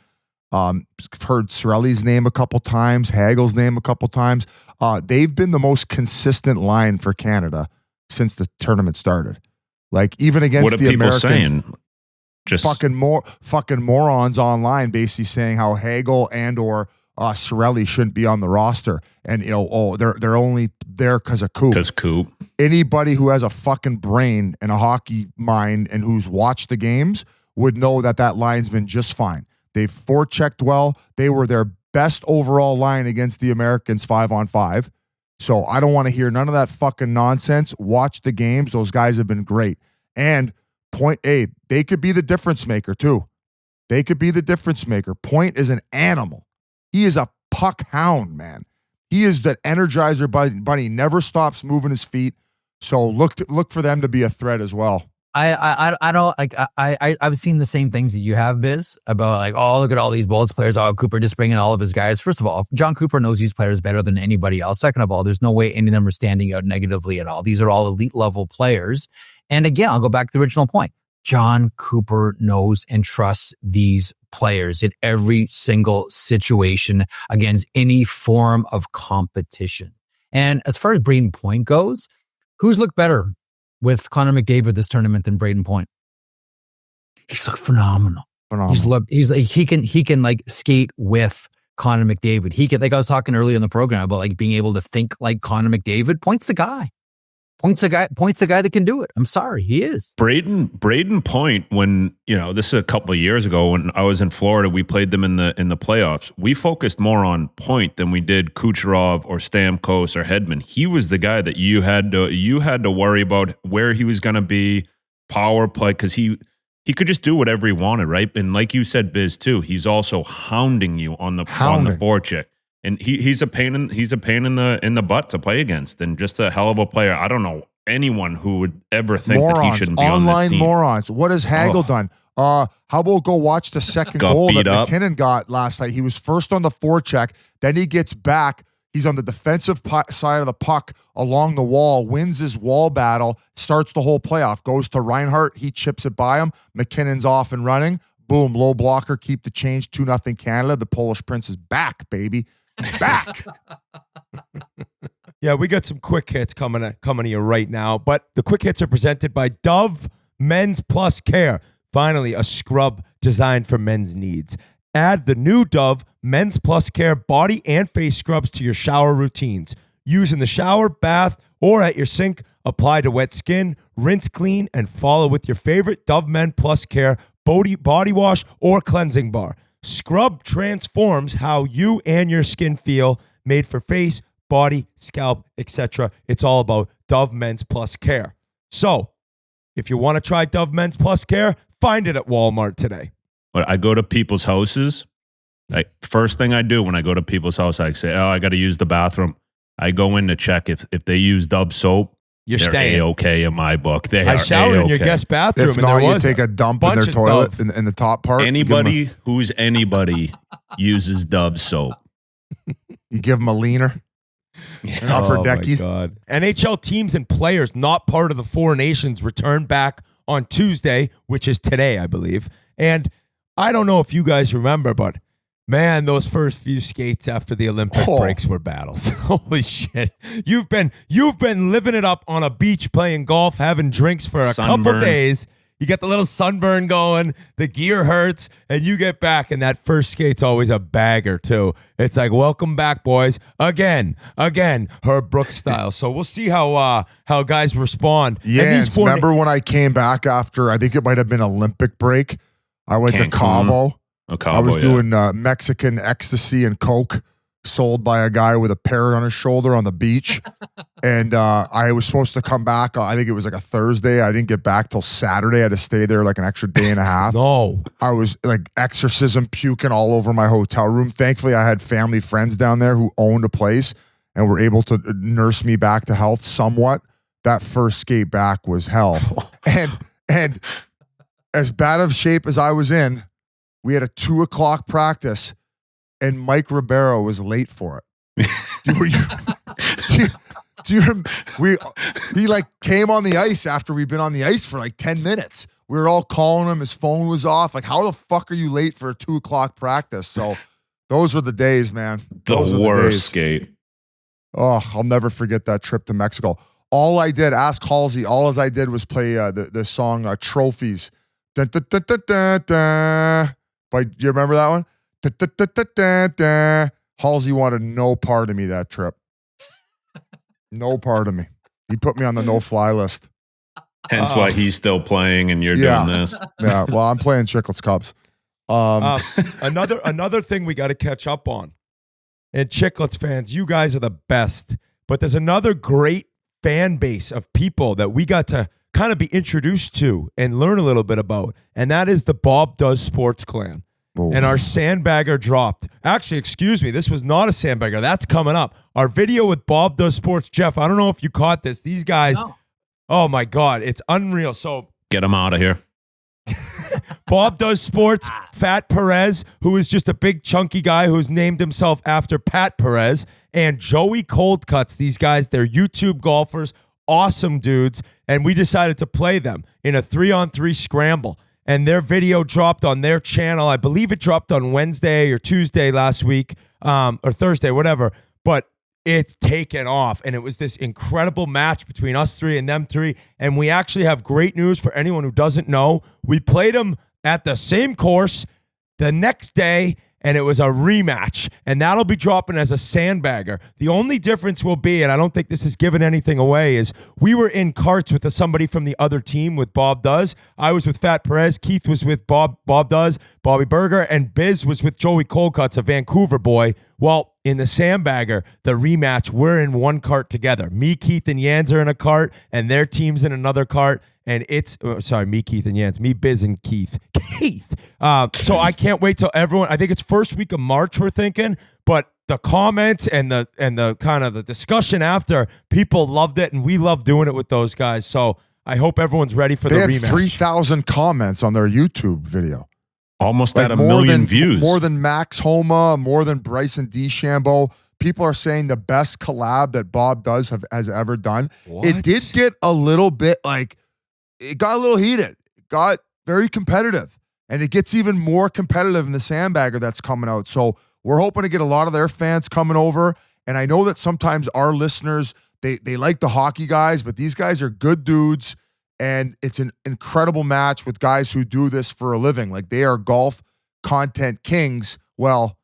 I've heard Cirelli's name a couple times, Hagel's name a couple times. They've been the most consistent line for Canada since the tournament started. Like even against the Americans, saying? Just fucking morons online, basically saying how Hagel and or Cirelli shouldn't be on the roster, and they're only there because of Coop. Because Coop. Anybody who has a fucking brain and a hockey mind and who's watched the games would know that line's been just fine. They've forechecked well. They were their best overall line against the Americans 5-on-5. So I don't want to hear none of that fucking nonsense. Watch the games. Those guys have been great. And Point A, they could be the difference maker too. They could be the difference maker. Point is an animal. He is a puck hound, man. He is that energizer bunny. Never stops moving his feet. So look for them to be a threat as well. I don't like I've seen the same things that you have, Biz, about like, oh, look at all these Bolts players. Oh, Cooper just bringing all of his guys. First of all, John Cooper knows these players better than anybody else. Second of all, there's no way any of them are standing out negatively at all. These are all elite level players. And again, I'll go back to the original point. John Cooper knows and trusts these players in every single situation against any form of competition. And as far as Braden Point goes, who's looked better with Connor McDavid this tournament than Braden Point? He's looked phenomenal. He can like skate with Connor McDavid. He can, like I was talking earlier in the program about like being able to think like Connor McDavid. Point's the guy. Point's the guy that can do it. I'm sorry, he is. Braden Point, when, this is a couple of years ago when I was in Florida, we played them in the playoffs. We focused more on Point than we did Kucherov or Stamkos or Hedman. He was the guy that you had to worry about where he was going to be, power play, because he could just do whatever he wanted, right? And like you said, Biz, too, he's also hounding you on the forecheck. And he's a pain in the butt to play against, and just a hell of a player. I don't know anyone who would ever think that he shouldn't be on this team. Morons. What has Hagel done? How about go watch the second goal that McKinnon got last night? He was first on the forecheck, then he gets back. He's on the defensive side of the puck along the wall, wins his wall battle, starts the whole playoff, goes to Reinhart, he chips it by him. McKinnon's off and running. Boom, low blocker, keep the change, 2-0 Canada. The Polish Prince is back, baby. Back. Yeah, we got some quick hits coming to you right now, but the quick hits are presented by Dove Men's Plus Care. Finally, a scrub designed for men's needs. Add the new Dove Men's Plus Care body and face scrubs to your shower routines. Use in the shower, bath, or at your sink. Apply to wet skin, rinse clean, and follow with your favorite Dove Men Plus Care body wash or cleansing bar. Scrub transforms how you and your skin feel, made for face, body, scalp, etc. It's all about Dove Men's Plus Care. So, if you want to try Dove Men's Plus Care, find it at Walmart today. I go to people's houses. First thing I do when I go to people's house, I say, I got to use the bathroom. I go in to check if they use Dove soap. They're staying A-okay in my book. I showered in your guest bathroom. If not, you take a dump in their toilet in the top part. Anybody uses Dove soap. You give them a leaner. An upper decky. God. NHL teams and players not part of the Four Nations return back on Tuesday, which is today, I believe. And I don't know if you guys remember, but man, those first few skates after the Olympic breaks were battles. Holy shit. You've been living it up on a beach playing golf, having drinks for a couple days. You get the little sunburn going, the gear hurts, and you get back, and that first skate's always a bagger, too. It's like, welcome back, boys. Again, Herb Brooks style. So we'll see how guys respond. Yeah, remember when I came back after, I think it might have been Olympic break, I went to Cabo. I was doing Mexican ecstasy and coke sold by a guy with a parrot on his shoulder on the beach. And I was supposed to come back. I think it was like a Thursday. I didn't get back till Saturday. I had to stay there like an extra day and a half. No. I was like exorcism puking all over my hotel room. Thankfully, I had family friends down there who owned a place and were able to nurse me back to health somewhat. That first skate back was hell. And as bad of shape as I was in, we had a 2:00 practice, and Mike Ribeiro was late for it. He like came on the ice after we'd been on the ice for like 10 minutes. We were all calling him. His phone was off. Like, how the fuck are you late for a 2:00 practice? So those were the days, man. Those the worst skate. Oh, I'll never forget that trip to Mexico. All I did, ask Halsey, all I did was play the song Trophies. Dun, dun, dun, dun, dun, dun. Do you remember that one? Dun, dun, dun, dun, dun, dun. Halsey wanted no part of me that trip. No part of me. He put me on the no-fly list. Hence why he's still playing and you're doing this. Yeah, well, I'm playing Chiclets Cups. Another thing we got to catch up on. And Chiclets fans, you guys are the best. But there's another great fan base of people that we got to kind of be introduced to and learn a little bit about. And that is the Bob Does Sports clan. Oh. And our sandbagger dropped. Actually, excuse me, this was not a sandbagger. That's coming up. Our video with Bob Does Sports. Jeff, I don't know if you caught this. These guys, oh my God, it's unreal. So get them out of here. Bob Does Sports, Fat Perez, who is just a big chunky guy who's named himself after Pat Perez, and Joey Coldcuts. These guys, they're YouTube golfers, awesome dudes, and we decided to play them in a 3-on-3 scramble. And their video dropped on their channel. I believe it dropped on Wednesday or Tuesday last week, or Thursday, whatever. But it's taken off, and it was this incredible match between us three and them three. And we actually have great news for anyone who doesn't know. We played them at the same course the next day, and it was a rematch, and that'll be dropping as a sandbagger. The only difference will be, and I don't think this is giving anything away, is we were in carts with somebody from the other team with Bob Does. I was with Fat Perez. Keith was with Bob Does, Bobby Berger, and Biz was with Joey Colcutt's, a Vancouver boy. Well, in the sandbagger, the rematch, we're in one cart together. Me, Keith, and Yans are in a cart, and their team's in another cart. And it's, me, Keith, and Yans. Me, Biz, and Keith. So I can't wait till everyone, I think it's first week of March, we're thinking, but the comments and the kind of the discussion after, people loved it, and we love doing it with those guys. So I hope everyone's ready for the rematch. They had 3,000 comments on their YouTube video. Almost at a million views. More than Max Homa, more than Bryson DeChambeau. People are saying the best collab that Bob has ever done. What? It did get a little bit it got a little heated. It got very competitive. And it gets even more competitive in the sandbagger that's coming out. So we're hoping to get a lot of their fans coming over. And I know that sometimes our listeners, they like the hockey guys, but these guys are good dudes. And it's an incredible match with guys who do this for a living. Like, they are golf content kings. Well,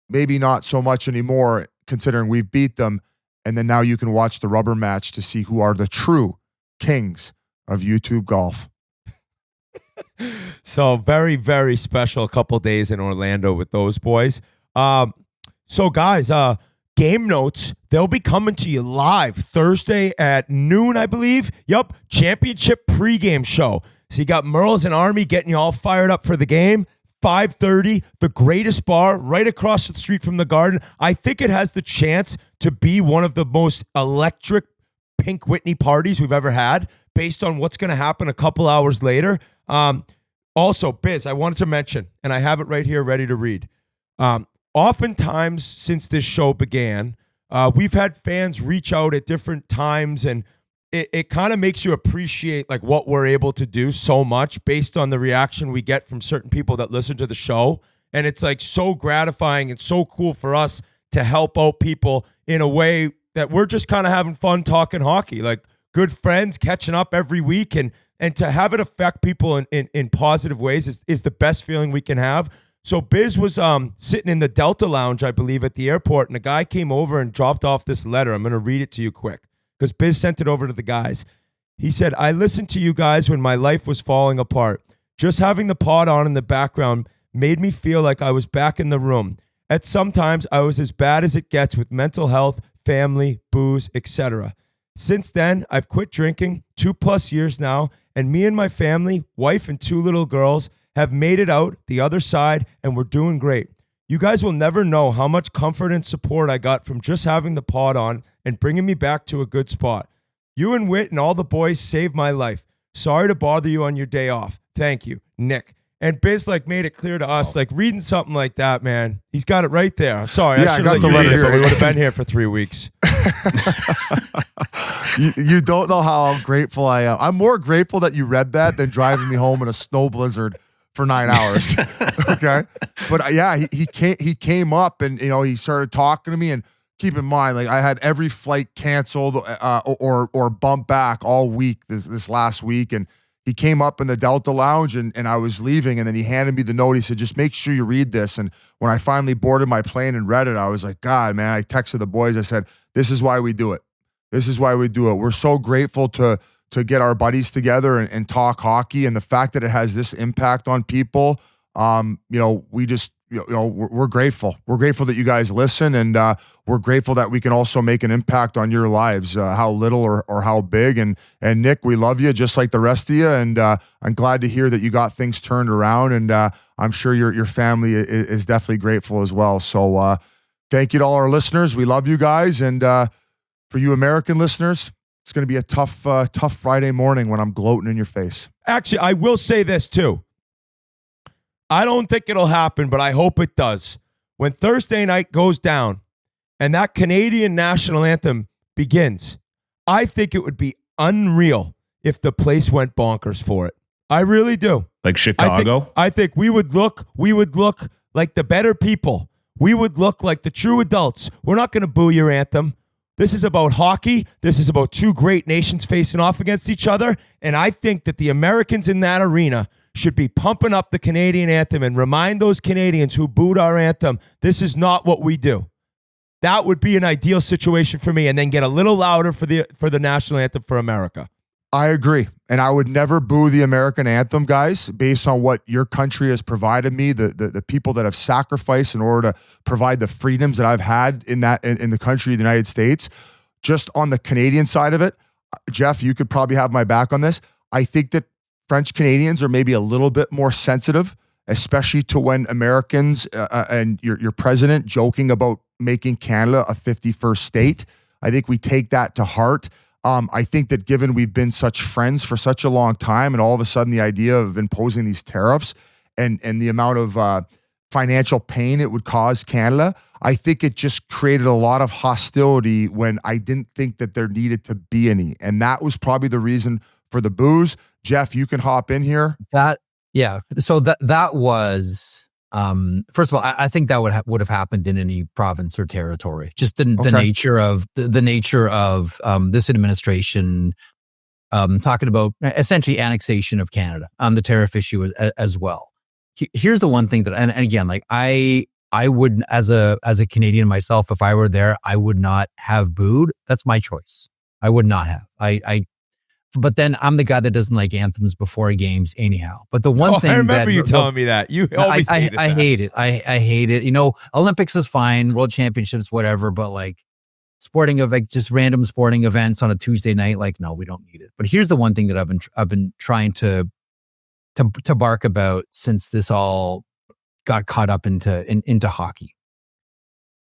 maybe not so much anymore, considering we've beat them. And then now you can watch the rubber match to see who are the true kings of YouTube golf. So very, very special couple days in Orlando with those boys. So guys, game notes, they'll be coming to you live Thursday at noon, I believe. Yep, championship pregame show. So you got Merles and Army getting you all fired up for the game. 5:30, the greatest bar right across the street from the Garden. I think it has the chance to be one of the most electric Pink Whitney parties we've ever had, based on what's going to happen a couple hours later. Also, Biz, I wanted to mention, and I have it right here ready to read. Oftentimes since this show began, we've had fans reach out at different times, and it kind of makes you appreciate like what we're able to do so much based on the reaction we get from certain people that listen to the show. And it's like so gratifying and so cool for us to help out people in a way that we're just kind of having fun talking hockey, like good friends catching up every week, and to have it affect people in positive ways is the best feeling we can have. So Biz was sitting in the Delta Lounge, I believe, at the airport, and a guy came over and dropped off this letter. I'm going to read it to you quick because Biz sent it over to the guys. He said, "I listened to you guys when my life was falling apart. Just having the pod on in the background made me feel like I was back in the room. At sometimes I was as bad as it gets with mental health, family, booze, etc. Since then, I've quit drinking 2+ years now, and me and my family, wife and 2 little girls, have made it out the other side, and we're doing great. You guys will never know how much comfort and support I got from just having the pod on and bringing me back to a good spot. You and Whit and all the boys saved my life. Sorry to bother you on your day off. Thank you, Nick." And Biz made it clear to us, reading something like that, man. He's got it right there. I'm sorry, Yeah, I should I have got the let you letter read it, but here. we would have been here for 3 weeks. You don't know how grateful I am. I'm more grateful that you read that than driving me home in a snow blizzard for 9 hours. Okay, but yeah, he came up and he started talking to me. And keep in mind, I had every flight canceled or bumped back all week this last week, and he came up in the Delta Lounge and I was leaving, and then he handed me the note. He said, "Just make sure you read this." And when I finally boarded my plane and read it, I was like, God, man, I texted the boys. I said, "This is why we do it. This is why we do it." We're so grateful to get our buddies together and talk hockey, and the fact that it has this impact on people. We just, we're grateful. We're grateful that you guys listen, and we're grateful that we can also make an impact on your lives, how little or how big. And Nick, we love you just like the rest of you, and I'm glad to hear that you got things turned around, and I'm sure your family is definitely grateful as well. So thank you to all our listeners. We love you guys, and for you American listeners, it's going to be a tough Friday morning when I'm gloating in your face. Actually, I will say this too. I don't think it'll happen, but I hope it does. When Thursday night goes down and that Canadian national anthem begins, I think it would be unreal if the place went bonkers for it. I really do. Like Chicago? I think we would look like the better people. We would look like the true adults. We're not going to boo your anthem. This is about hockey. This is about two great nations facing off against each other. And I think that the Americans in that arena should be pumping up the Canadian anthem and remind those Canadians who booed our anthem, this is not what we do. That would be an ideal situation for me, and then get a little louder for the national anthem for America. I agree. And I would never boo the American anthem, guys, based on what your country has provided me, the people that have sacrificed in order to provide the freedoms that I've had in the country of the United States. Just on the Canadian side of it, Jeff, you could probably have my back on this. I think that French Canadians are maybe a little bit more sensitive, especially to when Americans and your president joking about making Canada a 51st state. I think we take that to heart. I think that given we've been such friends for such a long time, and all of a sudden the idea of imposing these tariffs and the amount of financial pain it would cause Canada, I think it just created a lot of hostility when I didn't think that there needed to be any. And that was probably the reason for the boos. Jeff, you can hop in here. So that was first of all, I think that would have happened in any province or territory. Just the nature of the nature of this administration talking about essentially annexation of Canada, the tariff issue as well. Here's the one thing that, and again, like I would, as a Canadian myself, if I were there, I would not have booed. That's my choice. I would not have. But then I'm the guy that doesn't like anthems before games anyhow. But the one thing I remember you telling me that. You always I hated that. hate it. I hate it. You know, Olympics is fine, World Championships, whatever. But like just random sporting events on a Tuesday night, like no, we don't need it. But here's the one thing that I've been trying to bark about since this all got caught up into hockey.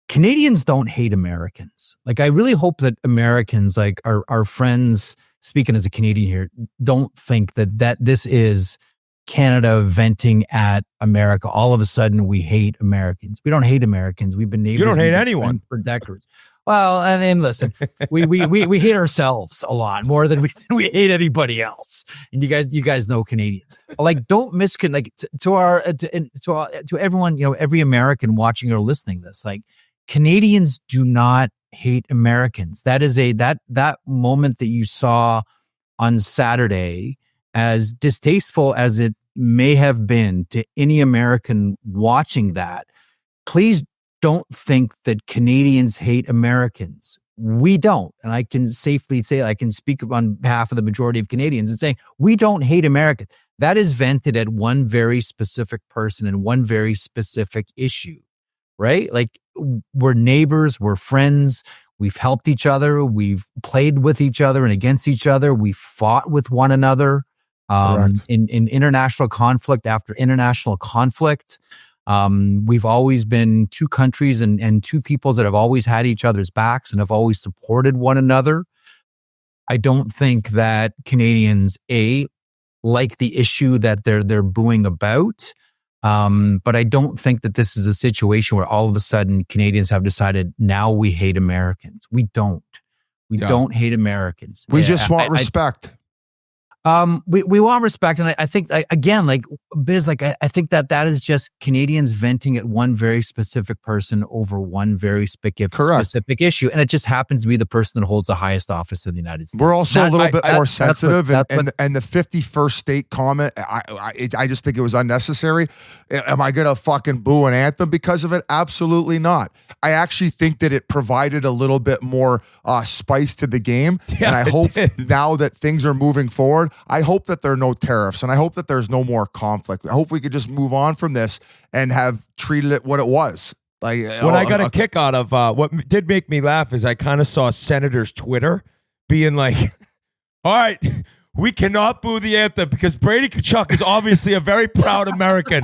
Canadians don't hate Americans. Like I really hope that Americans, like our friends, speaking as a Canadian here, don't think that this is Canada venting at America. All of a sudden, we hate Americans. We don't hate Americans. We've been neighbors. You don't hate anyone for decades. Well, I mean, listen, we hate ourselves a lot more than we hate anybody else. And you guys know Canadians. Like, don't to everyone, you know, every American watching or listening to this, like Canadians do not hate Americans. That is that moment that you saw on Saturday, as distasteful as it may have been to any American watching that, please don't think that Canadians hate Americans. We don't. And I can safely say, I can speak on behalf of the majority of Canadians and say, we don't hate Americans. That is vented at one very specific person and one very specific issue, right? Like, we're neighbors, we're friends, we've helped each other, we've played with each other and against each other, we fought with one another in international conflict after international conflict. We've always been two countries and two peoples that have always had each other's backs and have always supported one another. I don't think that Canadians, like the issue that they're booing about. But I don't think that this is a situation where all of a sudden Canadians have decided now we hate Americans. We don't. We don't hate Americans. We just want respect. We want respect. And I think, again, like Biz, like I think that is just Canadians venting at one very specific person over one very specific issue. And it just happens to be the person that holds the highest office in the United States. We're also a little bit more sensitive. And the 51st state comment, I just think it was unnecessary. Am I going to fucking boo an anthem because of it? Absolutely not. I actually think that it provided a little bit more spice to the game. Yeah, and I hope now that things are moving forward, I hope that there are no tariffs and I hope that there's no more conflict. I hope we could just move on from this and have treated it what it was. Like, what I got a kick out of, what did make me laugh is I kind of saw Senator's Twitter being like, all right, we cannot boo the anthem because Brady Tkachuk is obviously a very proud American.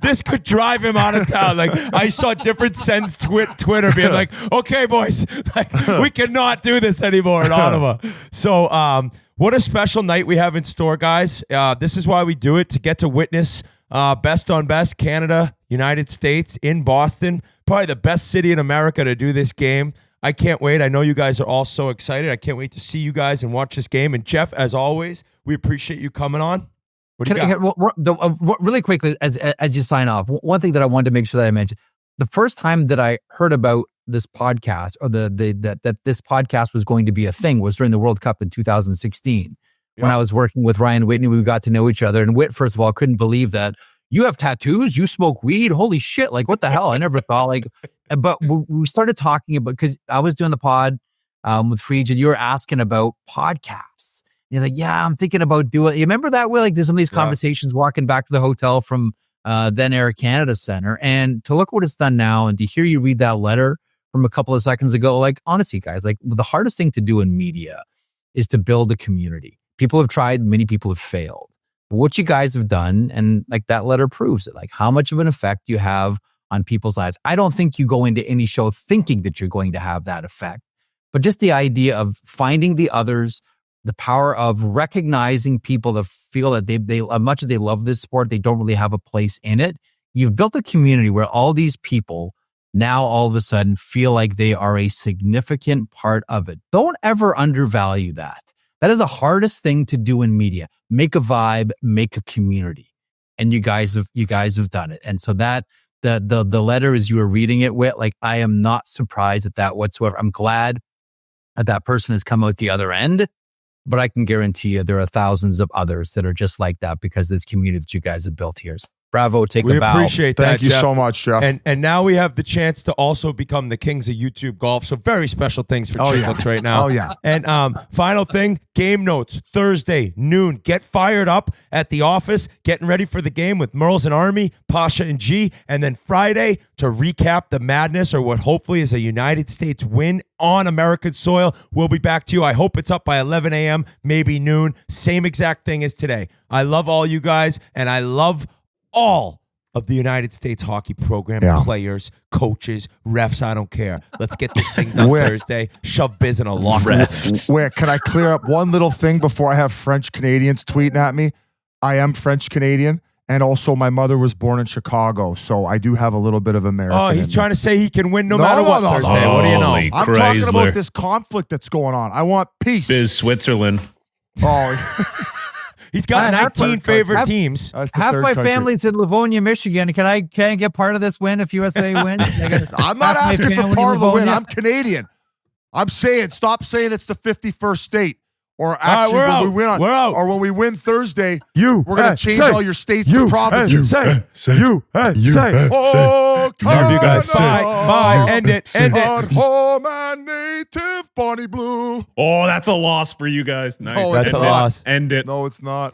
This could drive him out of town. Like, I saw different Sens Twitter being like, okay, boys, like, we cannot do this anymore in Ottawa. So, what a special night we have in store, guys. This is why we do it, to get to witness best on best, Canada, United States in Boston. Probably the best city in America to do this game. I can't wait. I know you guys are all so excited. I can't wait to see you guys and watch this game. And Jeff, as always, we appreciate you coming on. What do you got? Really quickly, as you sign off, one thing that I wanted to make sure that I mentioned: the first time that I heard about this podcast, or that this podcast was going to be a thing, was during the World Cup in 2016. When I was working with Ryan Whitney, we got to know each other. And Whit, first of all, couldn't believe that. You have tattoos? You smoke weed? Holy shit. Like, what the hell? I never thought, like, but we started talking about, because I was doing the pod with Freege, and you were asking about podcasts. And you're like, yeah, I'm thinking about doing, you remember that way? Like, there's some of these conversations walking back to the hotel from then Air Canada Center. And to look what it's done now, and to hear you read that letter from a couple of seconds ago, like, honestly, guys, like, the hardest thing to do in media is to build a community. People have tried, many people have failed. But what you guys have done, and like that letter proves it, like how much of an effect you have on people's lives. I don't think you go into any show thinking that you're going to have that effect, but just the idea of finding the others, the power of recognizing people that feel that they as much as they love this sport, they don't really have a place in it. You've built a community where all these people now all of a sudden feel like they are a significant part of it. Don't ever undervalue that. That is the hardest thing to do in media. Make a vibe, make a community. And you guys have done it. And so that the letter, as you were reading it with, like, I am not surprised at that whatsoever. I'm glad that person has come out the other end, but I can guarantee you there are thousands of others that are just like that, because this community that you guys have built here. Bravo, take a bow. We appreciate that, Thank you Jeff. so much, Jeff. And now we have the chance to also become the kings of YouTube golf. So very special things for Chiclets right now. Oh, yeah. And final thing, game notes, Thursday, noon. Get fired up at the office, getting ready for the game with Merles and Army, Pasha and G. And then Friday, to recap the madness, or what hopefully is a United States win on American soil. We'll be back to you. I hope it's up by 11 a.m., maybe noon. Same exact thing as today. I love all you guys, and I love all of the United States hockey program, players, coaches, refs. I don't care. Let's get this thing done Thursday. Shove biz in a locker. Wait, can I clear up one little thing before I have French Canadians tweeting at me? I am French Canadian, and also my mother was born in Chicago, so I do have a little bit of American. Oh, he's trying to say he can win no matter what Thursday. What do you know? I'm talking about this conflict that's going on. I want peace. Biz Switzerland. Oh. He's got 19 favorite teams. Half my family's in Livonia, Michigan. Can I get part of this win if USA wins? I'm not asking for part of the win. I'm Canadian. I'm saying, stop saying it's the 51st state. Or actually, when we win Thursday, we're going to change all your states to provinces. Say. Oh, Love you guys. Bye. End it. Home and native Bonnie Blue. Oh, that's a loss for you guys. Nice. No, that's a loss. End it. No, it's not.